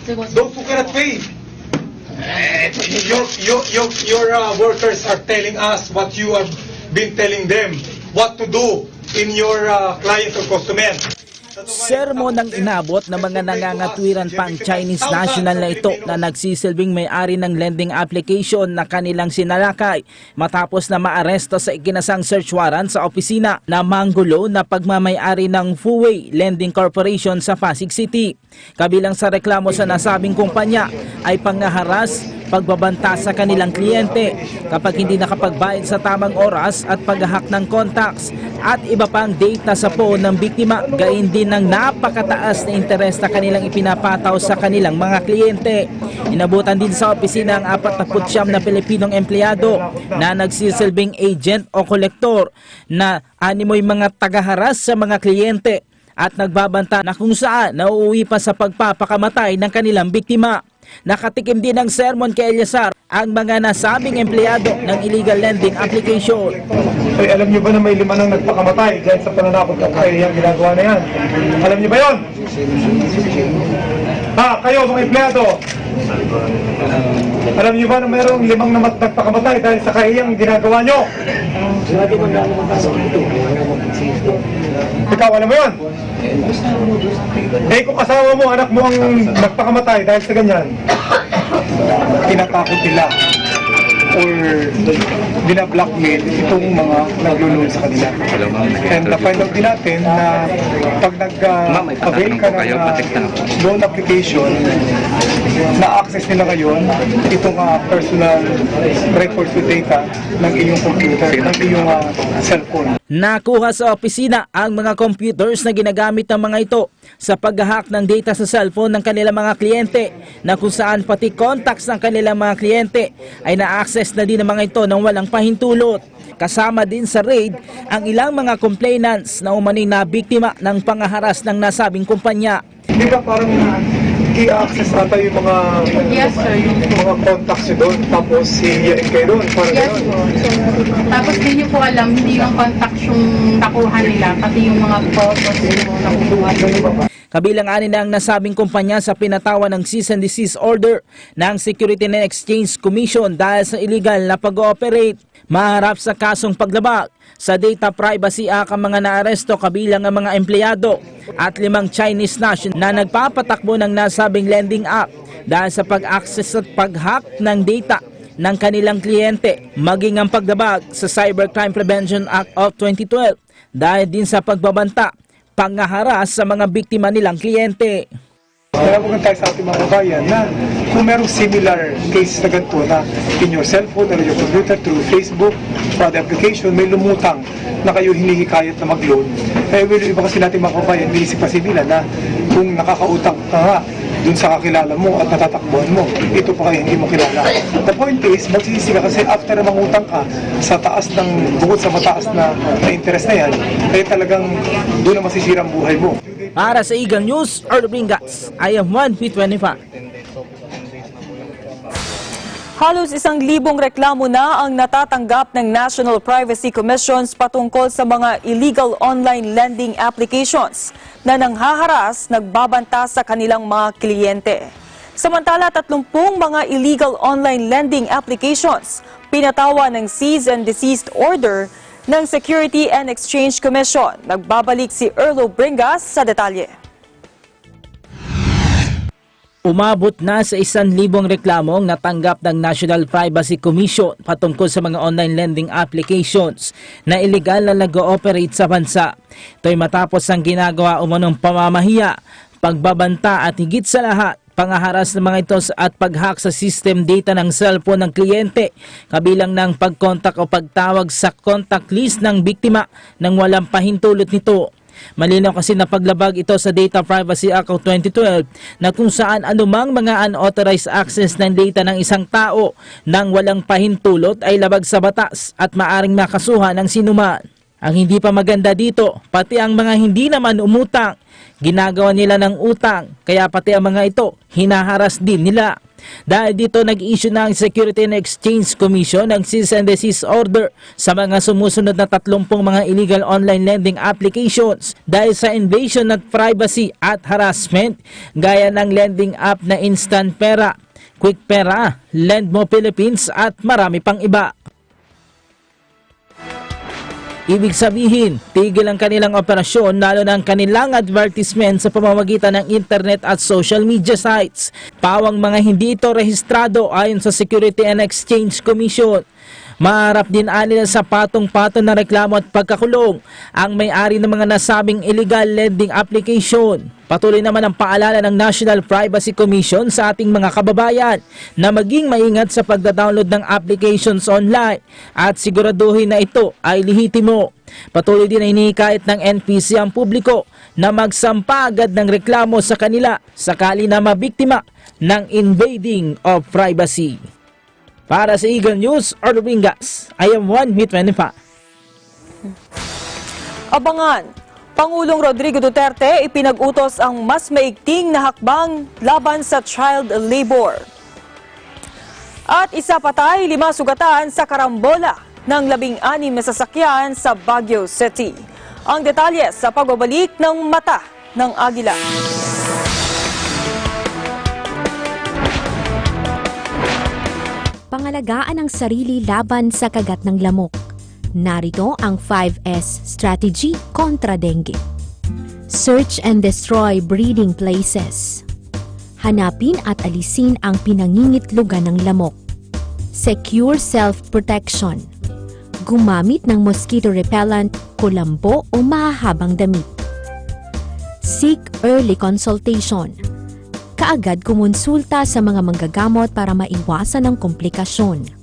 those who cannot pay. Your workers are telling us what you have been telling them, what to do in your client or customer. Sermon ng inabot ng mga nangangatwiran pang Chinese national na ito na nagsisilbing may-ari ng lending application na kanilang sinalakay matapos na maaresto sa ikinasang search warrant sa opisina na manggulo na pagmamay-ari ng Fuway Lending Corporation sa Pasig City. Kabilang sa reklamo sa nasabing kumpanya ay pangaharas, pagbabanta sa kanilang kliyente kapag hindi nakapagbayad sa tamang oras at paghahak ng contacts at iba pang data sa phone ng biktima, gayon din ng napakataas na interes na kanilang ipinapataw sa kanilang mga kliyente. Inabutan din sa opisina ang 49 na Pilipinong empleyado na nagsisilbing agent o kolektor na animoy mga tagaharas sa mga kliyente at nagbabanta na kung saan nauuwi pa sa pagpapakamatay ng kanilang biktima. Nakatikim din ng sermon kay Eliasar ang mga nasabing empleyado ng illegal lending application. Ay, alam niyo ba na may 5 nang nagpakamatay dahil sa pananakot ng kahiyang ginagawa na yan? Alam niyo ba yun? Kayo mga empleyado, alam niyo ba na mayroong 5 na nagpakamatay dahil sa kahiyang ginagawa niyo? Ikaw, alam mo yun? Kung kasama mo, anak mo ang nagpakamatay dahil sa ganyan, tinatakot nila or binablockmail itong mga naglo-loan sa kanila. And na-find out din natin na pag nag-avail ka ng loan application, na-access nila ngayon itong personal records with data ng iyong computer, ng iyong cellphone. Nakuha sa opisina ang mga computers na ginagamit ng mga ito sa pag-hack ng data sa cellphone ng kanilang mga kliyente na kung saan pati contacts ng kanilang mga kliyente ay na-access na din ng mga ito ng walang pahintulot. Kasama din sa raid ang ilang mga complainants na umano'y na biktima ng pangaharas ng nasabing kumpanya. Di ba parang i-access ata yung mga mga contacts nyo doon, tapos i-iyain kayo doon, parang yes, gano'n. Tapos di nyo po alam, hindi yung contacts yung nakuha nila, pati yung mga photos yung nakuha nila. Kabilang ani na ang nasabing kumpanya sa pinatawan ng cease and desist order ng Security and Exchange Commission dahil sa illegal na pag-ooperate. Maharap sa kasong paglabag sa Data Privacy Act ang mga naaresto kabilang ang mga empleyado at 5 Chinese national na nagpapatakbo ng nasabing lending app dahil sa pag-access at pag-hack ng data ng kanilang kliyente, maging ang paglabag sa Cybercrime Prevention Act of 2012 dahil din sa pagbabanta, pangaharas sa mga biktima nilang kliyente. Kaya po tayo sa ating mga kabayan na kung merong similar case na ganito na in your cellphone or your computer through Facebook or the application may lumutang na kayo hinihikayat na mag-loan. Kaya iba kasi natin mga kabayan, binisip kasi nila na kung nakakautang ka nga dun sa kakilala mo at natatakbuhan mo, ito pa kayo hindi mo kilala. The point is, magsisisi ka kasi after na mangutang ka sa taas ng, bukod sa mataas na interest na yan, kaya talagang doon na masisira ang buhay mo. Para sa Eagle News, Earl Bringas, I am 1P25. Halos 1,000 reklamo na ang natatanggap ng National Privacy Commission patungkol sa mga illegal online lending applications na nanghaharas, nagbabanta sa kanilang mga kliyente. Samantala, 30 mga illegal online lending applications pinatawa ng cease and desist order ng Security and Exchange Commission. Nagbabalik si Earl Bringas sa detalye. Umabot na sa 1,000 reklamong natanggap ng National Privacy Commission patungkol sa mga online lending applications na illegal na nag-ooperate sa bansa. Ito'y matapos ang ginagawa umanong pamamahiya, pagbabanta at higit sa lahat, pangaharas ng mga ito at pag-hack sa system data ng cellphone ng kliyente, kabilang ng pag-contact o pagtawag sa contact list ng biktima nang walang pahintulot nito. Malinaw kasi na paglabag ito sa Data Privacy Act of 2012 na kung saan anumang mga unauthorized access ng data ng isang tao nang walang pahintulot ay labag sa batas at maaring makasuhan ng sinuman. Ang hindi pa maganda dito, pati ang mga hindi naman umutang, ginagawa nila ng utang, kaya pati ang mga ito, hinaharas din nila. Dahil dito nag-issue na ang Security and Exchange Commission ng cease and desist order sa mga sumusunod na 30 mga illegal online lending applications dahil sa invasion ng privacy at harassment gaya ng lending app na Instant Pera, Quick Pera, Lend Mo Philippines at marami pang iba. Ibig sabihin, tigil ang kanilang operasyon lalo na ang kanilang advertisement sa pamamagitan ng internet at social media sites. Pawang mga hindi ito rehistrado ayon sa Security and Exchange Commission. Maharap din anila sa patong-patong na reklamo at pagkakulong ang may-ari ng mga nasabing illegal lending application. Patuloy naman ang paalala ng National Privacy Commission sa ating mga kababayan na maging maingat sa pagda-download ng applications online at siguraduhin na ito ay lehitimo. Patuloy din na hinihikayat ng NPC ang publiko na magsampa agad ng reklamo sa kanila sakali na mabiktima ng invading of privacy. Para sa Eagle News, Earl Bringas, I am 1P25. Abangan, Pangulong Rodrigo Duterte ipinag-utos ang mas maigting na hakbang laban sa child labor. At isa patay, 5 sugatan sa karambola ng 16 na sasakyan sa Baguio City. Ang detalye sa pagbabalik ng Mata ng Agila. Pangalagaan ang sarili laban sa kagat ng lamok. Narito ang 5S strategy kontra dengue. Search and destroy breeding places. Hanapin at alisin ang pinangingitlugan ng lamok. Secure self-protection. Gumamit ng mosquito repellent, kulambo o mahahabang damit. Seek early consultation. Kaagad kumonsulta sa mga manggagamot para maiwasan ang komplikasyon.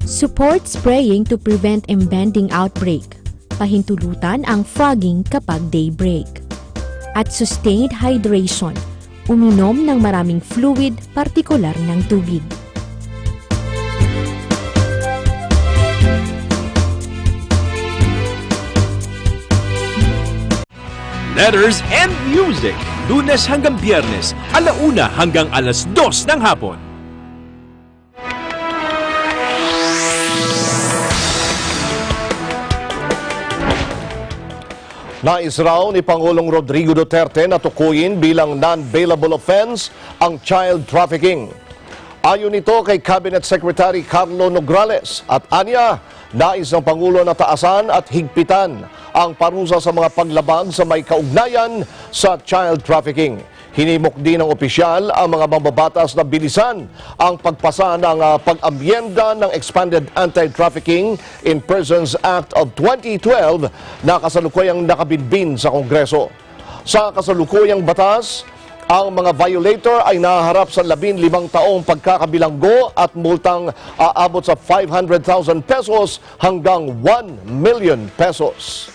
Support spraying to prevent impending outbreak. pahintulutan ang frogging kapag daybreak. At sustained hydration, uminom ng maraming fluid, partikular ng tubig. Letters and Music, Lunes hanggang Biyernes, 1:00 hanggang 2:00 ng hapon. Nais raw ni Pangulong Rodrigo Duterte na tukuyin bilang non-bailable offense ang child trafficking. Ayon nito kay Cabinet Secretary Carlo Nograles at anya, nais ng Pangulo na taasan at higpitan ang parusa sa mga paglabag sa may kaugnayan sa child trafficking. Hinimok din ng opisyal ang mga mambabatas na bilisan ang pagpasa ng pag-amyenda ng Expanded Anti-Trafficking in Persons Act of 2012 na kasalukuyang nakabinbin sa Kongreso. Sa kasalukuyang batas, ang mga violator ay nahaharap sa 15 taong pagkakabilanggo at multang aabot sa 500,000 pesos hanggang 1 million pesos.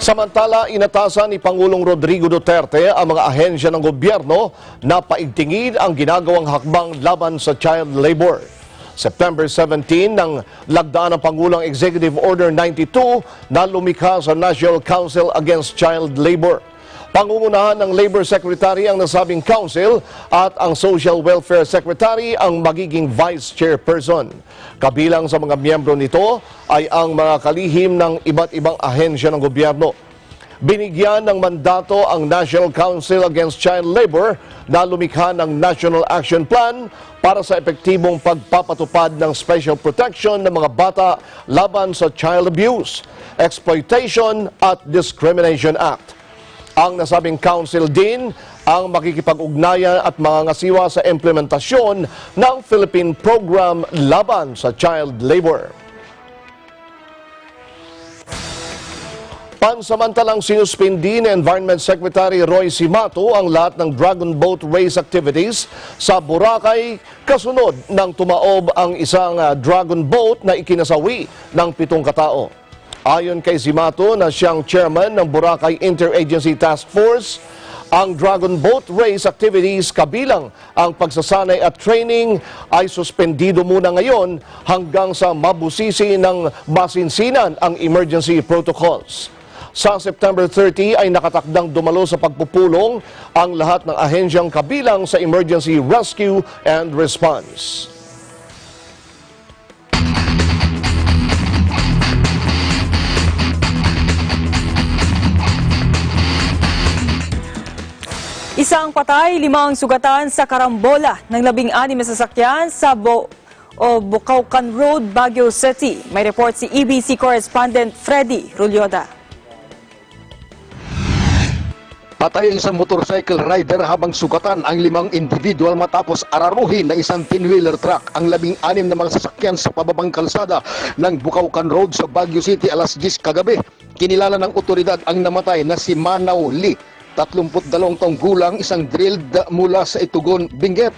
Samantala, inatasan ni Pangulong Rodrigo Duterte ang mga ahensya ng gobyerno na paigtingin ang ginagawang hakbang laban sa child labor. September 17 nang lagdaan ng Pangulong Executive Order 92 na lumikha sa National Council Against Child Labor. Pangungunahan ng Labor Secretary ang nasabing council at ang Social Welfare Secretary ang magiging Vice Chairperson. Kabilang sa mga miyembro nito ay ang mga kalihim ng iba't ibang ahensya ng gobyerno. Binigyan ng mandato ang National Council Against Child Labor na lumikha ng National Action Plan para sa epektibong pagpapatupad ng special protection ng mga bata laban sa child abuse, exploitation at discrimination act. Ang nasabing council din ang makikipag-ugnayan at mangangasiwa sa implementasyon ng Philippine Program laban sa child labor. Pansamantalang sinuspindi ni Environment Secretary Roy Simato ang lahat ng dragon boat race activities sa Boracay kasunod ng tumaob ang isang dragon boat na ikinasawi ng 7 katao. Ayon kay Simato na siyang chairman ng Boracay Interagency Task Force, ang dragon boat race activities kabilang ang pagsasanay at training ay suspendido muna ngayon hanggang sa mabusisi ng masinsinan ang emergency protocols. Sa September 30 ay nakatakdang dumalo sa pagpupulong ang lahat ng ahensyang kabilang sa emergency rescue and response. Isang patay, 5 sugatan sa karambola ng 16 na sasakyan sa Bukaucan Road, Baguio City. May report si EBC correspondent Freddy Rulyoda. Patay ang isang motorcycle rider habang sugatan ang 5 individual matapos araruhin ng isang 10-wheeler truck ang 16 na mga sasakyan sa pababang kalsada ng Bukaucan Road sa Baguio City alas 10 kagabi. Kinilala ng otoridad ang namatay na si Manaw Lee, 32 taong gulang, isang drilled mula sa Itugon, Benguet.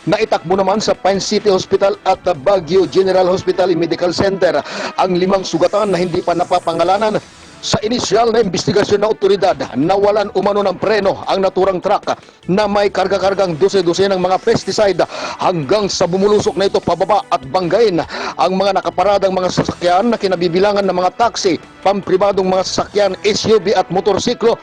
Naitakbo naman sa Pine City Hospital at Baguio General Hospital Medical Center ang 5 sugatan na hindi pa napapangalanan. Sa inisyal na investigasyon ng otoridad, nawalan umano ng preno ang naturang truck na may karga-kargang 12 ng mga pesticide hanggang sa bumulusok na ito pababa at banggain ang mga nakaparadang mga sasakyan na kinabibilangan ng mga taxi, pampribadong mga sasakyan, SUV at motorsiklo.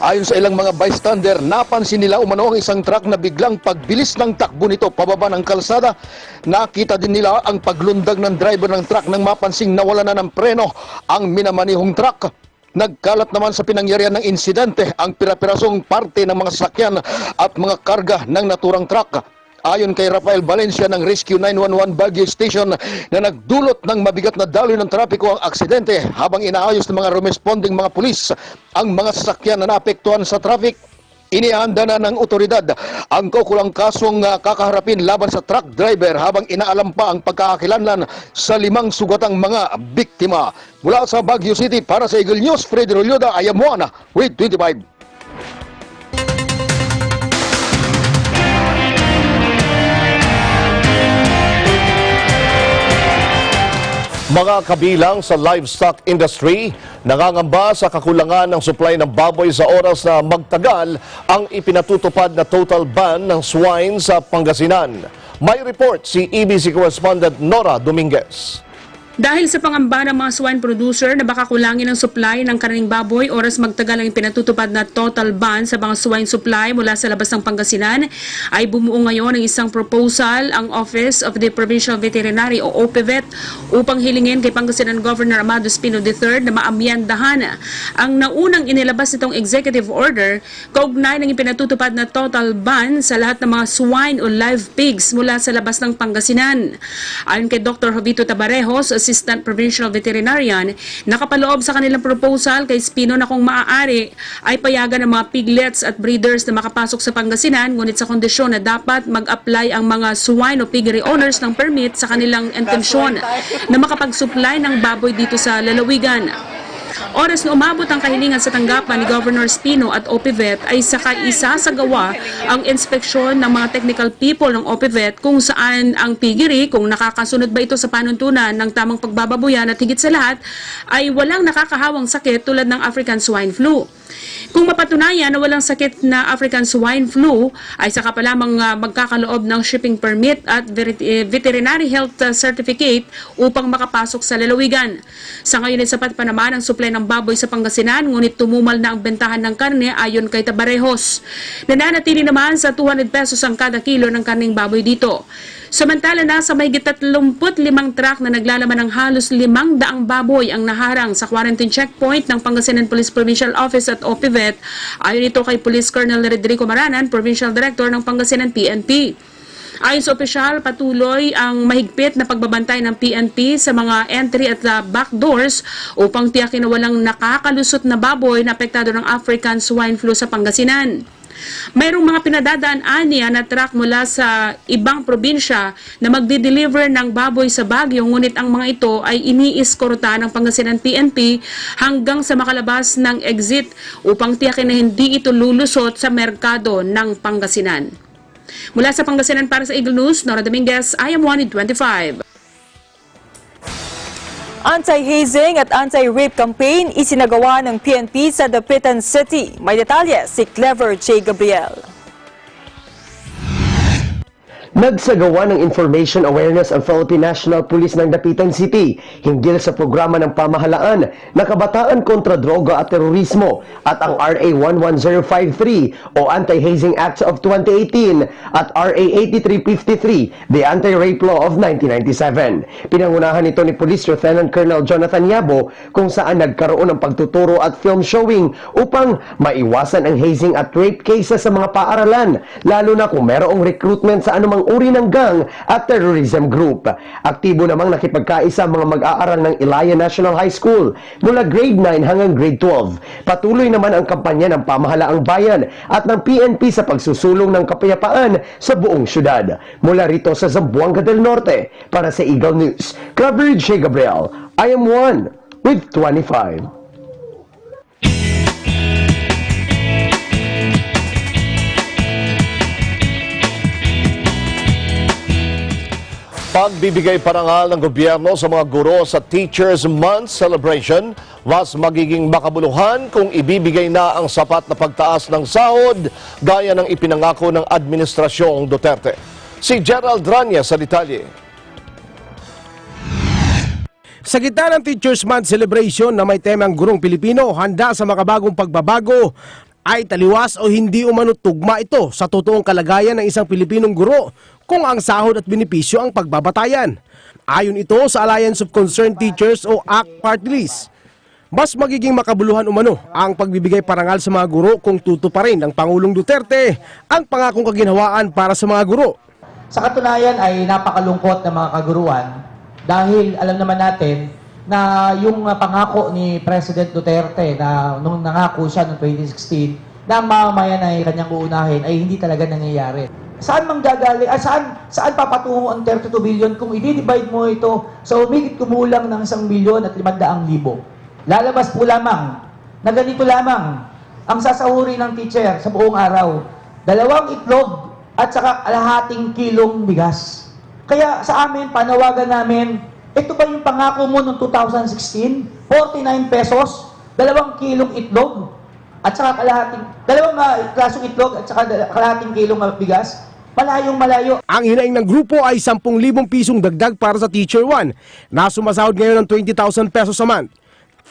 Ayon sa ilang mga bystander, napansin nila umano ang isang truck na biglang pagbilis ng takbo nito pababa ng kalsada. Nakita din nila ang paglundag ng driver ng truck nang mapansing nawala na ng preno ang minamanihong truck. Nagkalat naman sa pinangyarihan ng insidente ang pira-pirasong parte ng mga sasakyan at mga karga ng naturang truck. Ayon kay Rafael Valencia ng Rescue 911 Baguio Station na nagdulot ng mabigat na daloy ng trapiko ang aksidente habang inaayos ng mga responding mga pulis ang mga sasakyan na naapektuhan sa traffic. Inihanda na ng otoridad ang kaukulang kasong kakaharapin laban sa truck driver habang inaalam pa ang pagkakakilanlan sa 5 sugatang mga biktima. Mula sa Baguio City para sa Eagle News, Freddy Rulyoda, I am Juana with 25. Mga kabilang sa livestock industry, nangangamba sa kakulangan ng supply ng baboy sa oras na magtagal ang ipinatutupad na total ban ng swine sa Pangasinan. May report si EBC correspondent Nora Dominguez. Dahil sa pangamba ng mga swine producer na baka kulangin ang supply ng karning baboy oras magtagal ang pinatutupad na total ban sa mga swine supply mula sa labas ng Pangasinan, ay bumuo ngayon ng isang proposal ang Office of the Provincial Veterinary o OPVET upang hilingin kay Pangasinan Governor Amado Espino III na maamyandahan ang naunang inilabas nitong executive order kaugnay ng ipinatutupad na total ban sa lahat ng mga swine o live pigs mula sa labas ng Pangasinan. Ayon kay Dr. Jovito Tabarejos, Assistant Provincial Veterinarian, nakapaloob sa kanilang proposal kay Espino na kung maaari ay payagan ng mga piglets at breeders na makapasok sa Pangasinan, ngunit sa kondisyon na dapat mag-apply ang mga swine o piggery owners ng permit sa kanilang intensyon na makapag-supply ng baboy dito sa lalawigan. Oras na umabot ang kahilingan sa tanggapan ni Governor Espino at OPVET ay saka isasagawa ang inspeksyon ng mga technical people ng OPVET kung saan ang piggery, kung nakakasunod ba ito sa panuntunan ng tamang pagbababoyan at higit sa lahat ay walang nakakahawang sakit tulad ng African swine flu. Kung mapatunayan na walang sakit na African swine flu, ay saka pa lamang magkakaloob ng shipping permit at veterinary health certificate upang makapasok sa lalawigan. Sa ngayon ay sapat pa naman ang supply ng baboy sa Pangasinan, ngunit tumumal na ang bentahan ng karne ayon kay Tabarejos. Nananatili naman sa 200 pesos ang kada kilo ng karneng baboy dito. Samantala nasa mahigit 35 truck na naglalaman ng halos 500 baboy ang naharang sa quarantine checkpoint ng Pangasinan Police Provincial Office at OPVET, ayon ito kay Police Colonel Rodrigo Maranan, Provincial Director ng Pangasinan PNP. Ayon sa opisyal, patuloy ang mahigpit na pagbabantay ng PNP sa mga entry at back doors upang tiyakin na walang nakakalusot na baboy na apektado ng African swine flu sa Pangasinan. Mayroong mga pinadadaan-aniya na truck mula sa ibang probinsya na magdi-deliver ng baboy sa Baguio, ngunit ang mga ito ay iniiskorta ng Pangasinan PNP hanggang sa makalabas ng exit upang tiyakin na hindi ito lulusot sa merkado ng Pangasinan. Mula sa Pangasinan para sa Eagle News, Nora Dominguez, IM1 25. Anti-hazing at anti-rape campaign isinagawa ng PNP sa Dapitan City. May detalye si Clever J. Gabriel. Nagsagawa ng Information Awareness ang Philippine National Police ng Dapitan City hinggil sa programa ng pamahalaan na Kabataan kontra Droga at Terorismo at ang RA 11053 o Anti-Hazing Act of 2018 at RA 8353, the Anti-Rape Law of 1997. Pinangunahan ito ni Police Lieutenant Colonel Jonathan Yabo kung saan nagkaroon ng pagtuturo at film showing upang maiwasan ang hazing at rape cases sa mga paaralan, lalo na kung mayroong recruitment sa anumang uri ng gang at terrorism group. Aktibo namang nakipagkaisa mga mag-aaral ng Ilaya National High School mula grade 9 hanggang grade 12. Patuloy naman ang kampanya ng pamahalaang bayan at ng PNP sa pagsusulong ng kapayapaan sa buong syudad. Mula rito sa Zamboanga del Norte, para sa Eagle News, Clever J. Gabriel, IM1 with 25. Pagbibigay parangal ng gobyerno sa mga guro sa Teachers Month celebration, mas magiging makabuluhan kung ibibigay na ang sapat na pagtaas ng sahod gaya ng ipinangako ng Administrasyong Duterte. Si Gerald Rania sa detalye. Sa gitna ng Teachers Month celebration na may temang Gurong Pilipino, handa sa makabagong pagbabago, ay taliwas o hindi umano tugma ito sa totoong kalagayan ng isang Pilipinong guro kung ang sahod at benepisyo ang pagbabatayan. Ayon ito sa Alliance of Concerned Teachers o ACT Party List. Mas magiging makabuluhan umano ang pagbibigay parangal sa mga guro kung tutuparin ng Pangulong Duterte ang pangakong kaginhawaan para sa mga guro. Sa katunayan ay napakalungkot ng mga kaguruan dahil alam naman natin na yung pangako ni President Duterte na nung nangako siya noong 2016 na ang mamamayan ay kanyang uunahin ay hindi talaga nangyayari. Saan manggagaling, saan papatungo ang 32 billion kung i-divide mo ito sa umigit kumulang ng 1,500,000. Lalabas po lamang na ganito lamang ang sasahuri ng teacher sa buong araw. 2 itlog at saka kalahating kilong bigas. Kaya sa amin, panawagan namin Ito ba yung pangako mo noong 2016? 49 pesos, 2 kilong itlog, at saka dalawang klasong itlog at saka kalahating kilong bigas. Malayong malayo. Ang hinaing ng grupo ay 10,000 pisong dagdag para sa Teacher 1 na sumasahod ngayon ng 20,000 pesos a month.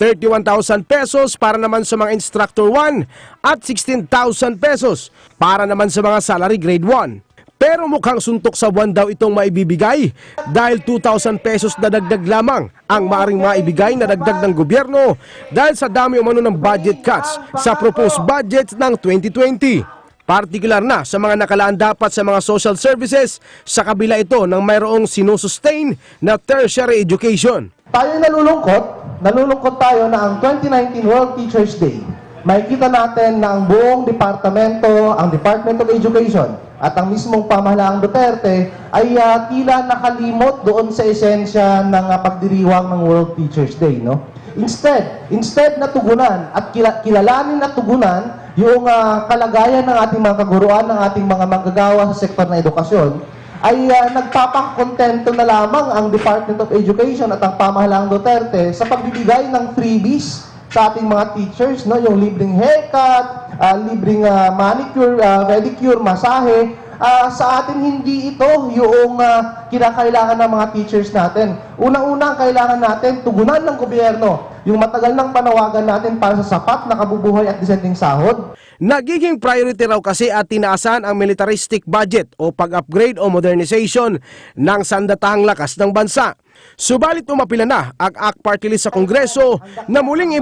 31,000 pesos para naman sa mga Instructor 1 at 16,000 pesos para naman sa mga Salary Grade 1. Pero mukhang suntok sa buwan daw itong maibibigay dahil 2,000 pesos na dagdag lamang ang maaring maibigay na dagdag ng gobyerno dahil sa dami umano ng budget cuts sa proposed budget ng 2020. Partikular na sa mga nakalaan dapat sa mga social services sa kabila ito ng mayroong sinusustain na tertiary education. Tayo nalulungkot tayo na ang 2019 World Teachers Day. Makikita natin na ang buong departamento, ang Department of Education at ang mismong pamahalaang Duterte ay tila nakalimot doon sa esensya ng pagdiriwang ng World Teachers Day. No? Instead na tugunan at kilalanin at tugunan yung kalagayan ng ating mga kaguruan, ng ating mga manggagawa sa sektor ng edukasyon, ay nagpapakontento na lamang ang Department of Education at ang pamahalaang Duterte sa pagbibigay ng freebies sa ating mga teachers, no? Yung libreng haircut, libreng manicure, pedicure, masahe. Sa atin hindi ito yung kinakailangan ng mga teachers natin. Unang-unang kailangan natin tugunan ng gobyerno yung matagal ng panawagan natin para sa sapat na kabubuhay at disenteng sahod. Nagiging priority raw kasi at tinaasan ang militaristic budget o pag-upgrade o modernization ng sandatahang lakas ng bansa. Subalit umapila na ang ACT Party List sa Kongreso na muling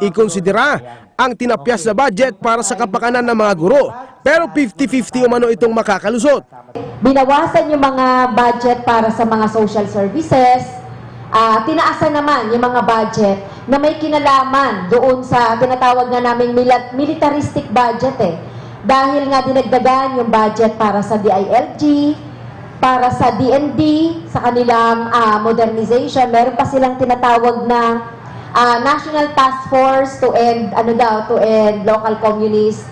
ikonsidera ang tinapyas na budget para sa kapakanan ng mga guro. Pero 50-50 umano itong makakalusot. Binawasan yung mga budget para sa mga social services. Tinaasan naman yung mga budget na may kinalaman doon sa tinatawag nga naming militaristic budget Dahil nga dinagdagan yung budget para sa DILG, para sa DND, sa kanilang modernization. Meron pa silang tinatawag na National Task Force to end local communist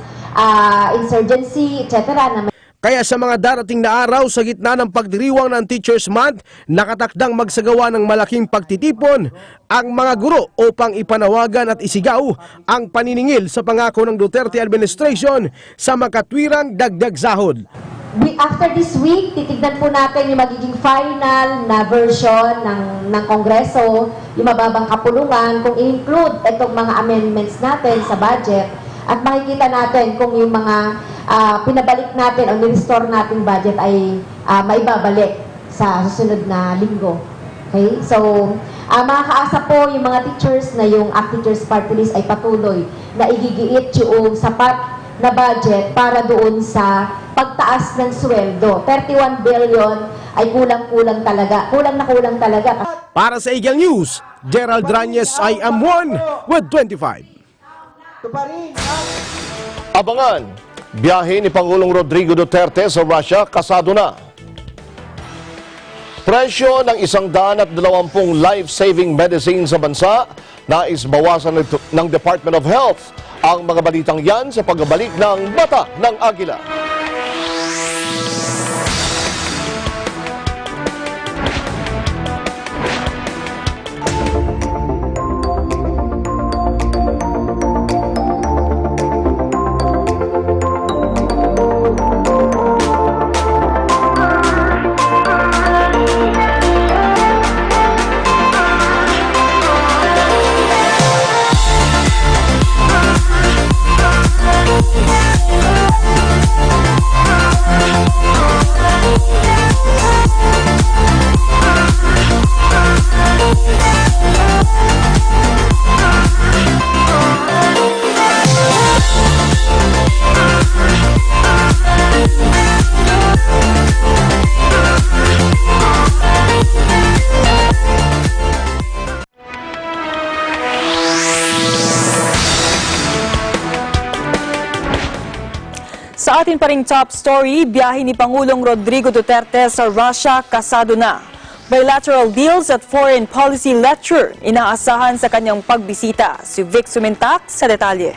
insurgency, etc. Kaya sa mga darating na araw sa gitna ng pagdiriwang ng Teachers Month, nakatakdang magsagawa ng malaking pagtitipon ang mga guro upang ipanawagan at isigaw ang paniningil sa pangako ng Duterte administration sa makatwirang dagdag sahod. After this week, titignan po natin yung magiging final na version ng Kongreso, yung mababang kapulungan, kung i-include itong mga amendments natin sa budget, at makikita natin kung yung mga pinabalik natin o nirestore natin budget ay maibabalik sa susunod na linggo. Okay? So, makakaasa po yung mga teachers na yung ACT Teachers Party List ay patuloy na igigiit yung sapat na budget para doon sa pagtaas ng sweldo. 31 billion ay kulang talaga. Kulang na kulang talaga. Para sa Eagle News, Gerald Ranyes, I am one with 25. Abangan, biyahe ni Pangulong Rodrigo Duterte sa Russia, kasado na. Presyo ng 120 life-saving medicine sa bansa, nais bawasan ng Department of Health. Ang mga balitang yan sa pagbabalik ng Bata ng Agila. Sa atin pa ring top story, biyahe ni Pangulong Rodrigo Duterte sa Russia, kasado na. Bilateral deals at foreign policy lecture, inaasahan sa kanyang pagbisita. Si Vic Sumintak sa detalye.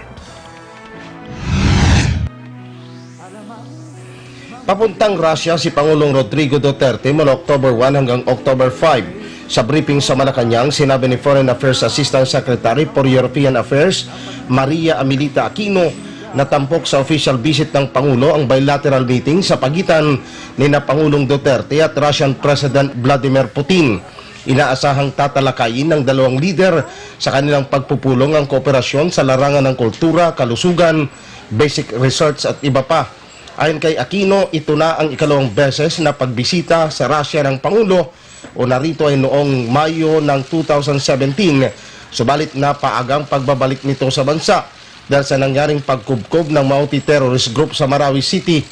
Papuntang Russia si Pangulong Rodrigo Duterte mula October 1 hanggang October 5 Sa briefing sa Malacanang, sinabi ni Foreign Affairs Assistant Secretary for European Affairs, Maria Amilita Aquino, na tampok sa official visit ng Pangulo ang bilateral meeting sa pagitan ni Pangulong Duterte at Russian President Vladimir Putin. Inaasahang tatalakayin ng dalawang lider sa kanilang pagpupulong ang kooperasyon sa larangan ng kultura, kalusugan, basic research at iba pa. Ayon kay Aquino, ito na ang ikalawang beses na pagbisita sa Russia ng Pangulo o narito ay noong Mayo ng 2017, subalit napaagang pagbabalik nito sa bansa dahil sa nangyaring pagkubkob ng multi-terrorist group sa Marawi City.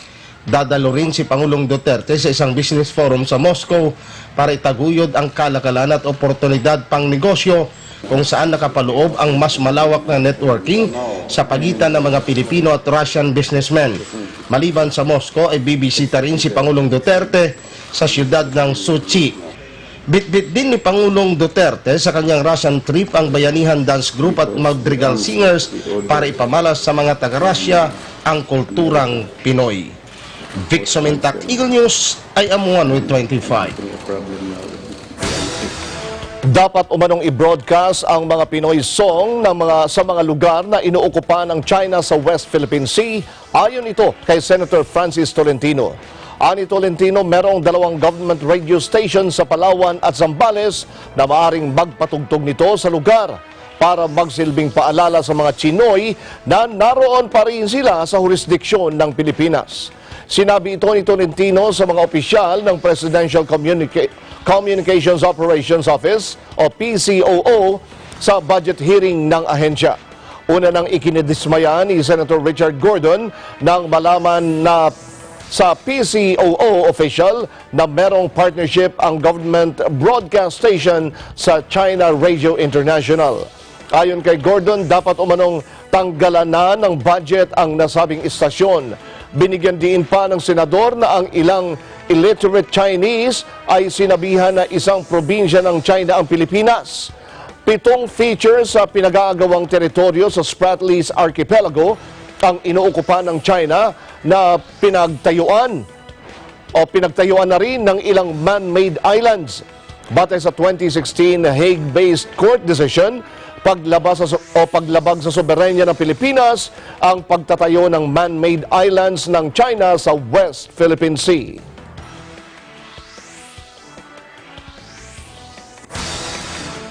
Dadalo rin si Pangulong Duterte sa isang business forum sa Moscow para itaguyod ang kalakalan at oportunidad pang negosyo kung saan nakapaloob ang mas malawak na networking sa pagitan ng mga Pilipino at Russian businessmen. Maliban sa Moscow ay bibisita rin si Pangulong Duterte sa siyudad ng Sochi. Bitbit din ni Pangulong Duterte sa kanyang Russian trip ang Bayanihan Dance Group at Madrigal Singers para ipamalas sa mga taga-Russia ang kulturang Pinoy. Vic Somintak, Eagle News, I am one with 25. Dapat umanong i-broadcast ang mga Pinoy song sa mga lugar na inuokupa ng China sa West Philippine Sea. Ayon ito kay Senator Francis Tolentino. Ani Tolentino, merong 2 government radio stations sa Palawan at Zambales na maaring magpatugtog nito sa lugar para magsilbing paalala sa mga Chinoy na naroon pa rin sila sa jurisdiksyon ng Pilipinas. Sinabi ito ni Tolentino sa mga opisyal ng Presidential Communications Operations Office o PCOO sa budget hearing ng ahensya. Una nang ikinidismaya ni Senator Richard Gordon nang malaman na sa PCOO official na merong partnership ang government broadcast station sa China Radio International. Ayon kay Gordon, dapat umanong tanggalan na ng budget ang nasabing istasyon. Binigyan din pa ng senador na ang ilang illiterate Chinese ay sinabihan na isang probinsya ng China ang Pilipinas. 7 features sa pinag-aagawang teritoryo sa Spratlys Archipelago ang inuokupa ng China na pinagtayuan na rin ng ilang man-made islands. Batay sa 2016 Hague-based court decision, paglabag sa soberenya ng Pilipinas ang pagtatayo ng man-made islands ng China sa West Philippine Sea.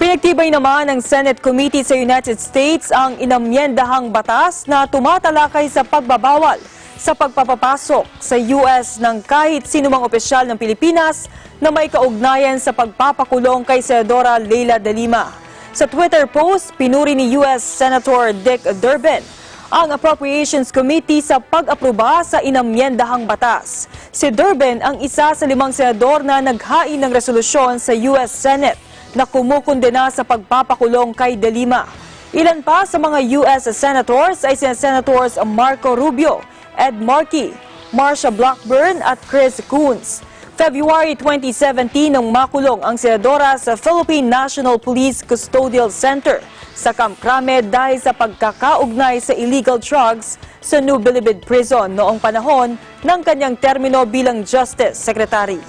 Pinagtibay naman ng Senate Committee sa United States ang inamyendahang batas na tumatalakay sa pagbabawal sa pagpapapasok sa US ng kahit sinumang opisyal ng Pilipinas na may kaugnayan sa pagpapakulong kay Senadora Leila de Lima. Sa Twitter post, pinuri ni US Senator Dick Durbin ang Appropriations Committee sa pag-aproba sa inamyendahang batas. Si Durbin ang isa sa 5 senador na naghain ng resolusyon sa US Senate na kumukundena sa pagpapakulong kay de Lima. Ilan pa sa mga US senators ay sina Senators Marco Rubio, Ed Markey, Marsha Blackburn at Chris Coons. February 2017 nang makulong ang senadora sa Philippine National Police Custodial Center sa Camp Crame dahil sa pagkakaugnay sa illegal drugs sa New Bilibid Prison noong panahon ng kanyang termino bilang Justice Secretary.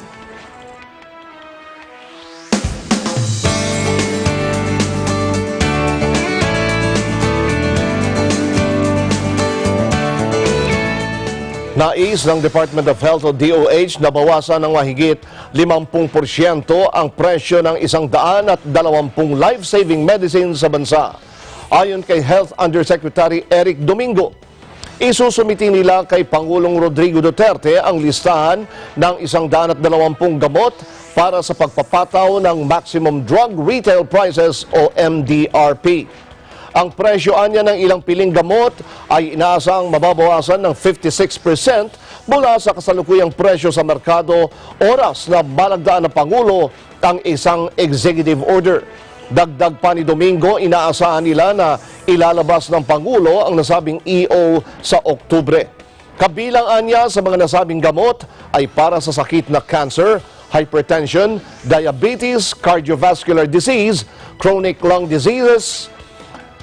Nais ng Department of Health o DOH na bawasan ng mahigit 50% ang presyo ng 120 life-saving medicines sa bansa. Ayon kay Health Undersecretary Eric Domingo, isusumiti nila kay Pangulong Rodrigo Duterte ang listahan ng 120 gamot para sa pagpapataw ng Maximum Drug Retail Prices o MDRP. Ang presyo anya ng ilang piling gamot ay inaasang mababawasan ng 56% mula sa kasalukuyang presyo sa merkado oras na balagdaan ng Pangulo ang isang executive order. Dagdag pa ni Domingo, inaasahan nila na ilalabas ng Pangulo ang nasabing EO sa Oktubre. Kabilang anya sa mga nasabing gamot ay para sa sakit na cancer, hypertension, diabetes, cardiovascular disease, chronic lung diseases,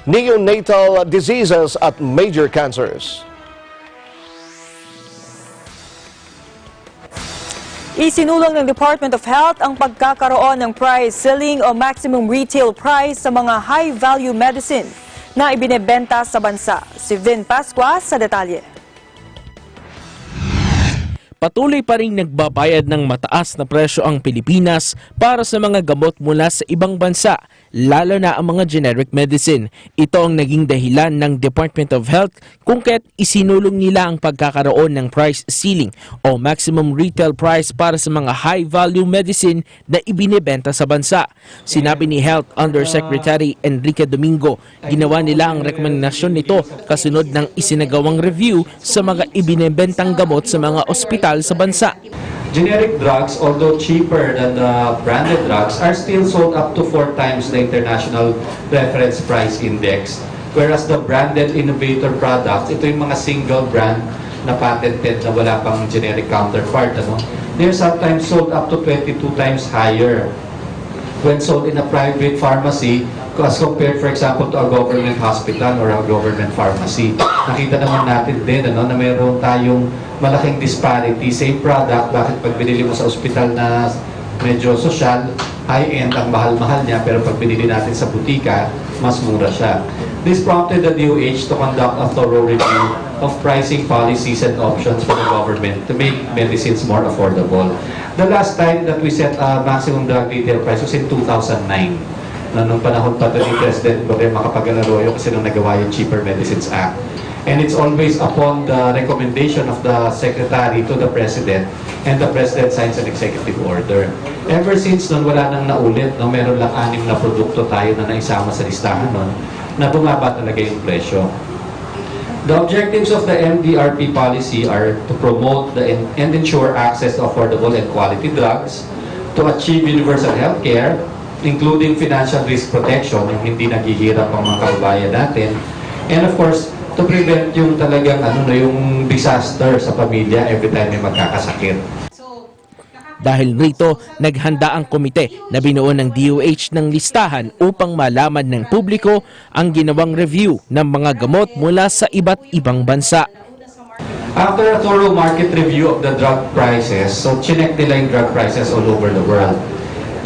neonatal diseases at major cancers. Isinulong ng Department of Health ang pagkakaroon ng price ceiling o maximum retail price sa mga high-value medicine na ibinebenta sa bansa. Si Vin Pascua sa detalye. Patuloy pa rin nagbabayad ng mataas na presyo ang Pilipinas para sa mga gamot mula sa ibang bansa, lalo na ang mga generic medicine. Ito ang naging dahilan ng Department of Health kung kaya't isinulong nila ang pagkakaroon ng price ceiling o maximum retail price para sa mga high-value medicine na ibinebenta sa bansa. Sinabi ni Health Undersecretary Enrique Domingo, ginawa nila ang rekomendasyon nito kasunod ng isinagawang review sa mga ibinebentang gamot sa mga ospital sa bansa. Generic drugs, although cheaper than the branded drugs, are still sold up to 4 times the international reference price index. Whereas the branded innovator products, ito yung mga single brand na patented na wala pang generic counterpart, they're sometimes sold up to 22 times higher when sold in a private pharmacy as compared, for example, to a government hospital or a government pharmacy. Nakita naman natin din na meron tayong malaking disparity. Same product, bakit pag binili mo sa ospital na medyo social, high-end, ang mahal-mahal niya, pero pag binili natin sa butika, mas mura siya. This prompted the DOH to conduct a thorough review of pricing policies and options for the government to make medicines more affordable. The last time that we set a maximum drug retail price was in 2009. Nung panahon pa ito ni President Makapag-Arroyo kasi nung nagawa yung Cheaper Medicines Act. And it's always upon the recommendation of the Secretary to the President, and the President signs an executive order. Ever since nun, wala nang naulit, meron lang 6 na produkto tayo na naisama sa listahan nun, na bumaba talaga yung presyo. The objectives of the Mbrp policy are to promote and ensure access to affordable and quality drugs, to achieve universal health care, including financial risk protection, yung hindi naghihirap ang mga kababayan natin, and of course, to prevent yung talagang yung disaster sa pamilya every time may magkakasakit. Dahil rito, naghanda ang komite na binuo ng DOH ng listahan upang malaman ng publiko ang ginawang review ng mga gamot mula sa iba't ibang bansa. After a thorough market review of the drug prices, so chinek nila yung drug prices all over the world,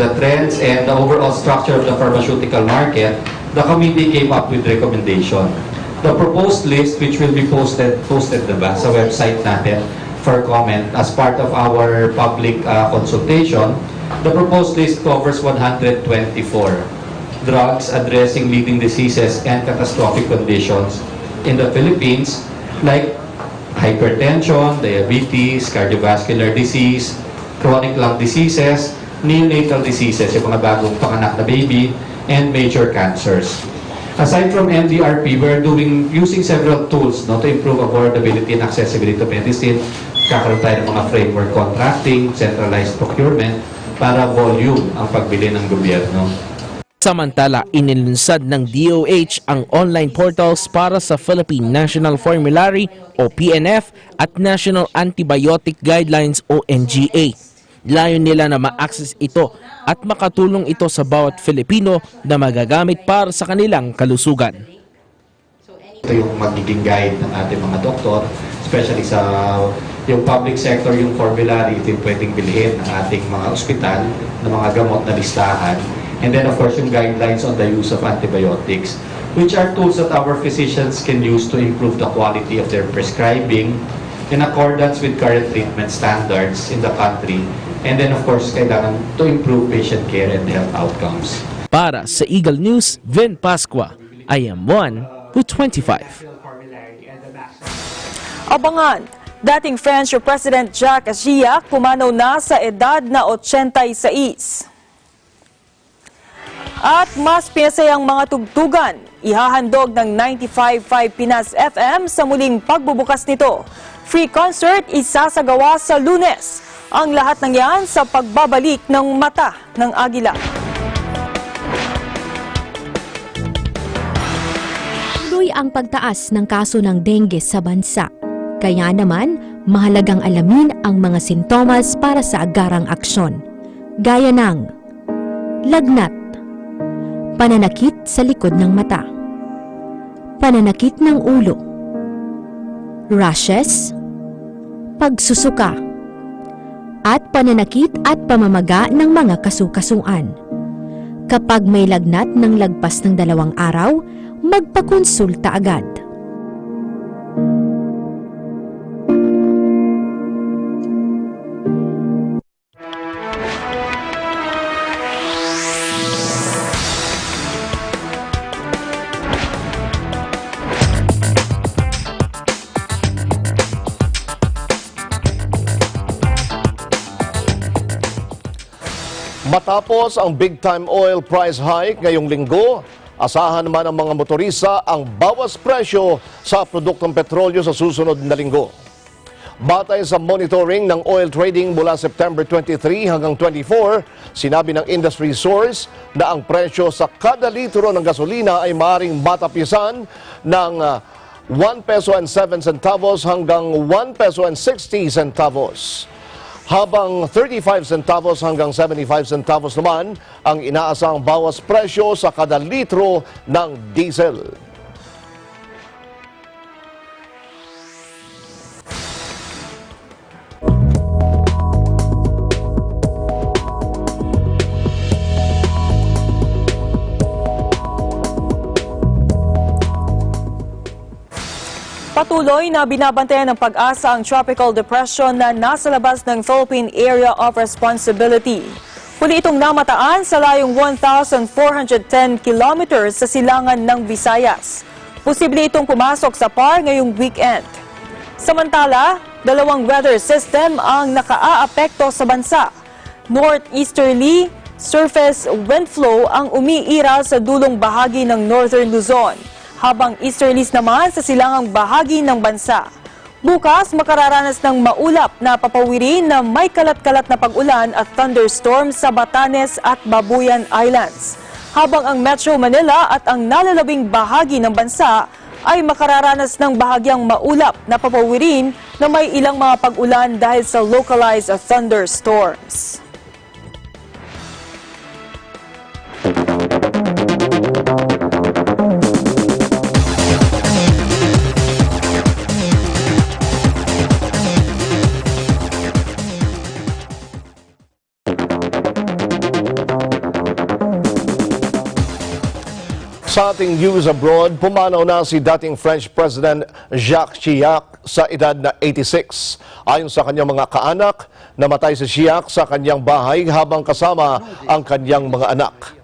the trends and the overall structure of the pharmaceutical market, the committee came up with recommendation. The proposed list, which will be posted sa website natin for comment as part of our public consultation, the proposed list covers 124 drugs addressing leading diseases and catastrophic conditions in the Philippines, like hypertension, diabetes, cardiovascular disease, chronic lung diseases, neonatal diseases, yung mga bagong panganak na baby, and major cancers. Aside from Mbrp, we're using several tools to improve affordability and accessibility to medicine. Kakaroon tayo ng mga framework contracting, centralized procurement, para volume ang pagbili ng gobyerno. Samantala, inilunsad ng DOH ang online portals para sa Philippine National Formulary o PNF at National Antibiotic Guidelines o NGA. Layon nila na ma-access ito at makatulong ito sa bawat Filipino na magagamit para sa kanilang kalusugan. Ito yung magiging guide ng ating mga doktor, especially sa yung public sector, yung formulary, ito yung pwedeng bilhin ng ating mga ospital ng mga gamot na listahan. And then of course yung guidelines on the use of antibiotics, which are tools that our physicians can use to improve the quality of their prescribing in accordance with current treatment standards in the country. And then of course, kailangan to improve patient care and health outcomes. Para sa Eagle News, Vin Pascua, I am one with 25. Abangan, dating French President Jacques Agila pumanaw na sa edad na 86. At mas pinasayang mga tugtugan, ihahandog ng 95.5 Pinas FM sa muling pagbubukas nito. Free concert isasagawa sa Lunes. Ang lahat ng yan sa pagbabalik ng mata ng Agila. Tuloy ang pagtaas ng kaso ng dengue sa bansa. Kaya naman, mahalagang alamin ang mga sintomas para sa agarang aksyon. Gaya ng lagnat, pananakit sa likod ng mata, pananakit ng ulo, rashes, pagsusuka, at pananakit at pamamaga ng mga kasukasuan. Kapag may lagnat ng lagpas ng 2 araw, magpakonsulta agad. Matapos ang big-time oil price hike ngayong linggo, asahan naman ng mga motorista ang bawas presyo sa produktong petrolyo sa susunod na linggo. Batay sa monitoring ng oil trading mula September 23 hanggang 24, sinabi ng industry source na ang presyo sa kada litro ng gasolina ay maaaring matapisan ng 1 peso and 7 centavos hanggang 1 peso and 60 centavos. Habang 35 centavos hanggang 75 centavos naman ang inaasahang bawas presyo sa kada litro ng diesel. Patuloy na binabantayan ng pag-asa ang tropical depression na nasa labas ng Philippine Area of Responsibility. Huli itong namataan sa layong 1,410 kilometers sa silangan ng Visayas. Posible itong pumasok sa PAR ngayong weekend. Samantala, 2 weather system ang nakaaapekto sa bansa. Northeasterly surface wind flow ang umiiral sa dulong bahagi ng Northern Luzon, habang easterlies naman sa silangang bahagi ng bansa. Bukas, makararanas ng maulap na papawirin na may kalat-kalat na pag-ulan at thunderstorm sa Batanes at Babuyan Islands. Habang ang Metro Manila at ang nalalabing bahagi ng bansa ay makararanas ng bahagyang maulap na papawirin na may ilang mga pag-ulan dahil sa localized thunderstorms. Sa ating news abroad, pumanaw na si dating French President Jacques Chirac sa edad na 86. Ayon sa kanyang mga kaanak, namatay si Chirac sa kanyang bahay habang kasama ang kanyang mga anak.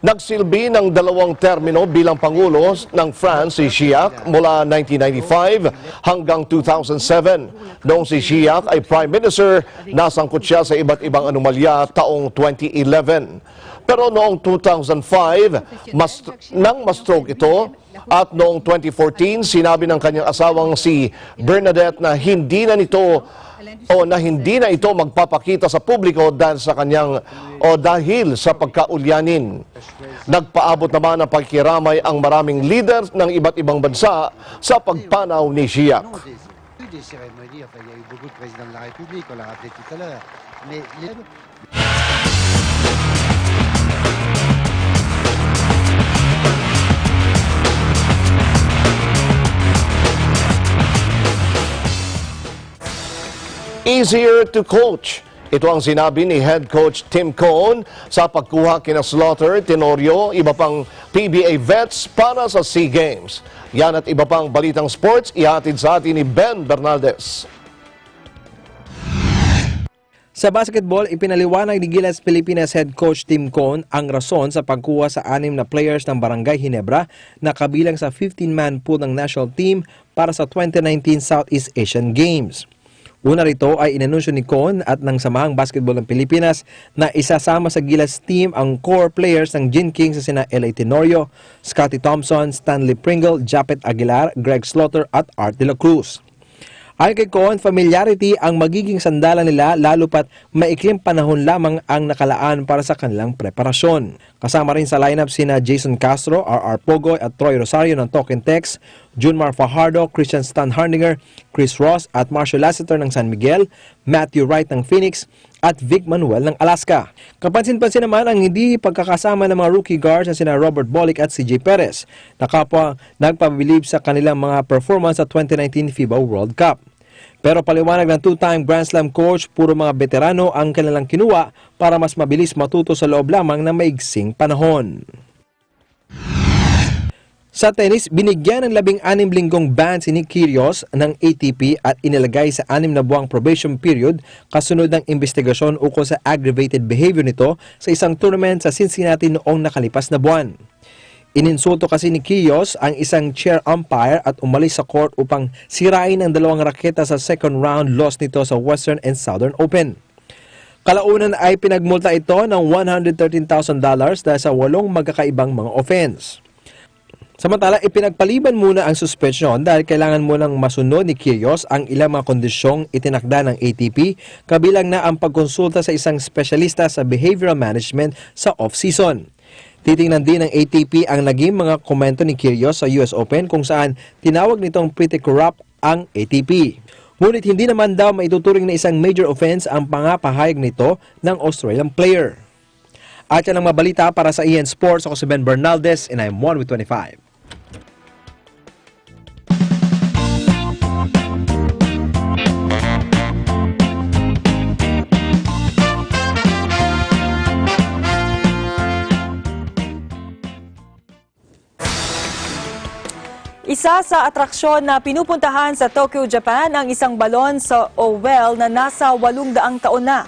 Nagsilbi ng 2 termino bilang Pangulo ng France si Chirac mula 1995 hanggang 2007. Noong si Chirac ay Prime Minister, nasangkot siya sa iba't ibang anomalya taong 2011. Pero noong 2005, nang ma-stroke ito at noong 2014, sinabi ng kanyang asawang si Bernadette na hindi na ito magpapakita sa publiko dahil sa pagkaulyanin. Nagpaabot naman ng pagkiramay ang maraming leader ng iba't ibang bansa sa pagpanaw ni Chirac. Easier to coach. Ito ang sinabi ni head coach Tim Cone sa pagkuha kina Slaughter, Tenorio, iba pang PBA vets para sa SEA Games. Yan at iba pang balitang sports, ihatid sa atin ni Ben Bernaldez. Sa basketball, ipinaliwanag ni Gilas Pilipinas head coach Tim Cone ang rason sa pagkuha sa 6 na players ng Barangay Ginebra na kabilang sa 15-man pool ng national team para sa 2019 Southeast Asian Games. Una rito ay inanunsyo ni Cone at ng Samahang Basketball ng Pilipinas na isasama sa Gilas team ang core players ng Gin Kings sa sina L.A. Tenorio, Scotty Thompson, Stanley Pringle, Japet Aguilar, Greg Slaughter at Art de la Cruz. Ayon kay Cone, familiarity ang magiging sandalan nila lalo pat maikling panahon lamang ang nakalaan para sa kanilang preparasyon. Kasama rin sa lineup sina Jason Castro, R.R. Pogoy at Troy Rosario ng Token Tex, Junmar Fajardo, Christian Stan Hardinger, Chris Ross at Marshall Lasseter ng San Miguel, Matthew Wright ng Phoenix at Vic Manuel ng Alaska. Kapansin-pansin naman ang hindi pagkakasama ng mga rookie guards na sina Robert Bolick at CJ Perez na kapwa nagpabilib sa kanilang mga performance sa 2019 FIBA World Cup. Pero paliwanag ng two-time Grand Slam coach, puro mga veterano ang kanilang kinuha para mas mabilis matuto sa loob lamang ng maigsing panahon. Sa tennis, binigyan ng 16 linggong ban si Nick Kyrgios ng ATP at inilagay sa 6 na buwang probation period kasunod ng investigasyon ukol sa aggravated behavior nito sa isang tournament sa Cincinnati noong nakalipas na buwan. Ininsulto kasi ni Kyrgios ang isang chair umpire at umalis sa court upang sirain ang 2 raketa sa second round loss nito sa Western and Southern Open. Kalaunan ay pinagmulta ito ng $113,000 dahil sa 8 magkakaibang mga offense. Samantala, ipinagpaliban muna ang suspensyon dahil kailangan munang masunod ni Kyrgios ang ilang mga kondisyong itinakda ng ATP, kabilang na ang pagkonsulta sa isang espesyalista sa behavioral management sa off-season. Titingnan din ng ATP ang naging mga komento ni Kyrgios sa US Open kung saan tinawag nitong pretty corrupt ang ATP. Ngunit hindi naman daw maituturing na isang major offense ang pangapahayag nito ng Australian player. At yan ang mabalita para sa EN Sports. Ako si Ben Bernaldez and I'm 1 with 25. Isa sa atraksyon na pinupuntahan sa Tokyo, Japan ang isang balon sa well na nasa 800 taon na.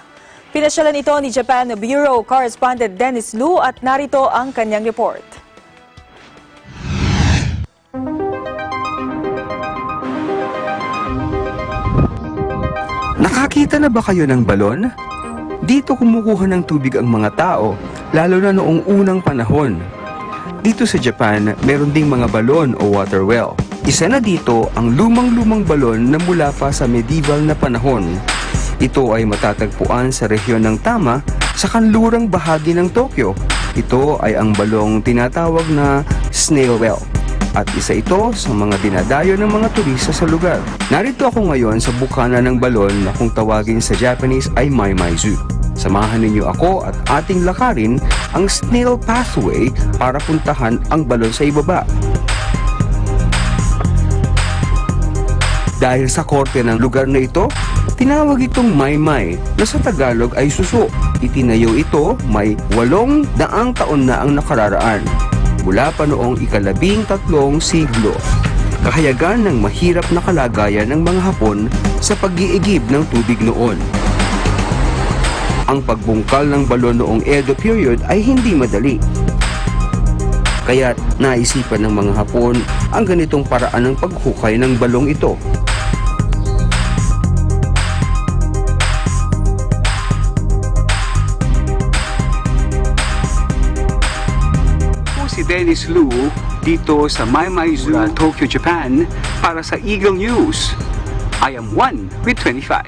Pinasyalan ito ni Japan Bureau Correspondent Dennis Lu at narito ang kanyang report. Nakakita na ba kayo ng balon? Dito kumukuha ng tubig ang mga tao, lalo na noong unang panahon. Dito sa Japan, meron ding mga balon o water well. Isa na dito ang lumang-lumang balon na mula pa sa medieval na panahon. Ito ay matatagpuan sa rehiyon ng Tama sa kanlurang bahagi ng Tokyo. Ito ay ang balong tinatawag na snail well. At isa ito sa mga dinadayo ng mga turista sa lugar. Narito ako ngayon sa bukana ng balon na kung tawagin sa Japanese ay Maimai-zu. Samahan ninyo ako at ating lakarin ang snail pathway para puntahan ang balon sa ibaba. Dahil sa korte ng lugar na ito, tinawag itong Maymay na sa Tagalog ay suso. Itinayo ito may 800 taon na ang nakararaan. Mula pa noong ika-13 siglo. Kahayagan ng mahirap na kalagayan ng mga Hapon sa pag-iigib ng tubig noon. Ang pagbungkal ng balon noong Edo period ay hindi madali. Kaya't naisipan ng mga Hapon ang ganitong paraan ng paghukay ng balong ito. Si Dennis Lu dito sa Maimai-zu, Tokyo, Japan para sa Eagle News. I am 1 with 25.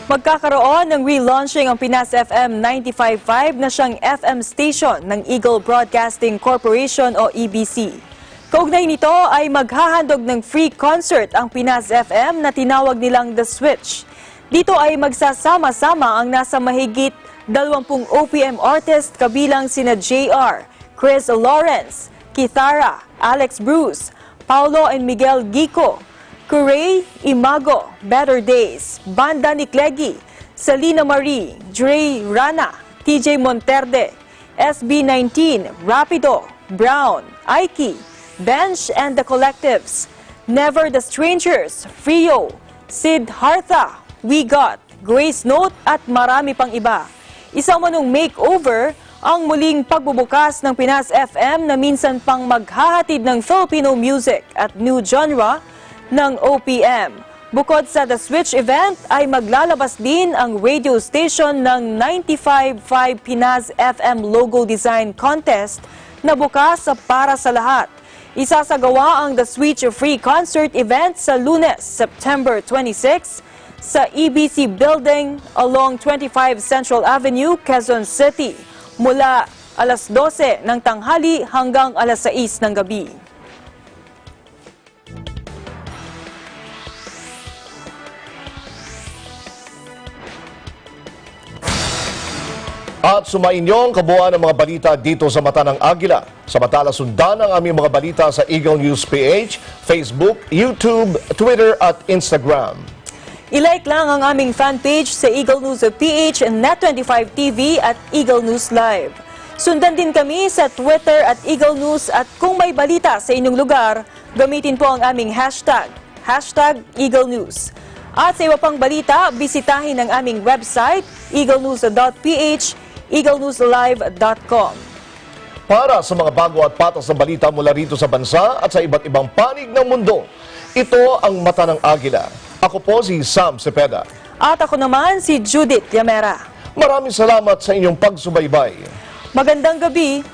Magkakaroon ng relaunching ang Pinas FM 95.5 na siyang FM station ng Eagle Broadcasting Corporation o EBC. Kaugnay nito ay maghahandog ng free concert ang Pinas FM na tinawag nilang The Switch. Dito ay magsasama-sama ang nasa mahigit 20 OPM artist kabilang sina JR, Chris Lawrence, Kithara, Alex Bruce, Paulo and Miguel Gico, Curay, Imago, Better Days, Banda ni Cleggy, Selena Marie, Dre Rana, TJ Monterde, SB19, Rapido, Brown, Aiki, Bench and the Collectives, Never the Strangers, Frio, Sid Hartha, We Got, Grace Note at marami pang iba. Isa manong makeover ang muling pagbubukas ng Pinas FM na minsan pang maghahatid ng Filipino music at new genre ng OPM. Bukod sa The Switch event ay maglalabas din ang radio station ng 95.5 Pinas FM Logo Design Contest na bukas para sa lahat. Isasagawa ang The Switch Free Concert event sa Lunes, September 26 sa EBC Building along 25 Central Avenue, Quezon City mula alas 12 ng tanghali hanggang alas 6 ng gabi. At sumainyong kabuuan ng mga balita dito sa Mata ng Agila. Samantala, sundan ang aming mga balita sa Eagle News PH, Facebook, YouTube, Twitter at Instagram. I-like lang ang aming fanpage sa Eagle News PH and Net25 TV at Eagle News Live. Sundan din kami sa Twitter at Eagle News at kung may balita sa inyong lugar, gamitin po ang aming hashtag Eagle News. At sa iba pang balita, bisitahin ang aming website, eaglenews.ph, eaglenewslive.com. Para sa mga bago at patas na balita mula rito sa bansa at sa iba't ibang panig ng mundo, ito ang Mata ng Agila. Ako po si Sam Cepeda. At ako naman si Judith Yamera. Maraming salamat sa inyong pagsubaybay. Magandang gabi.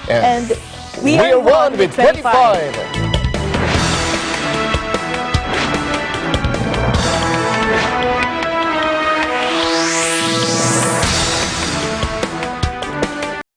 And we are one with 25.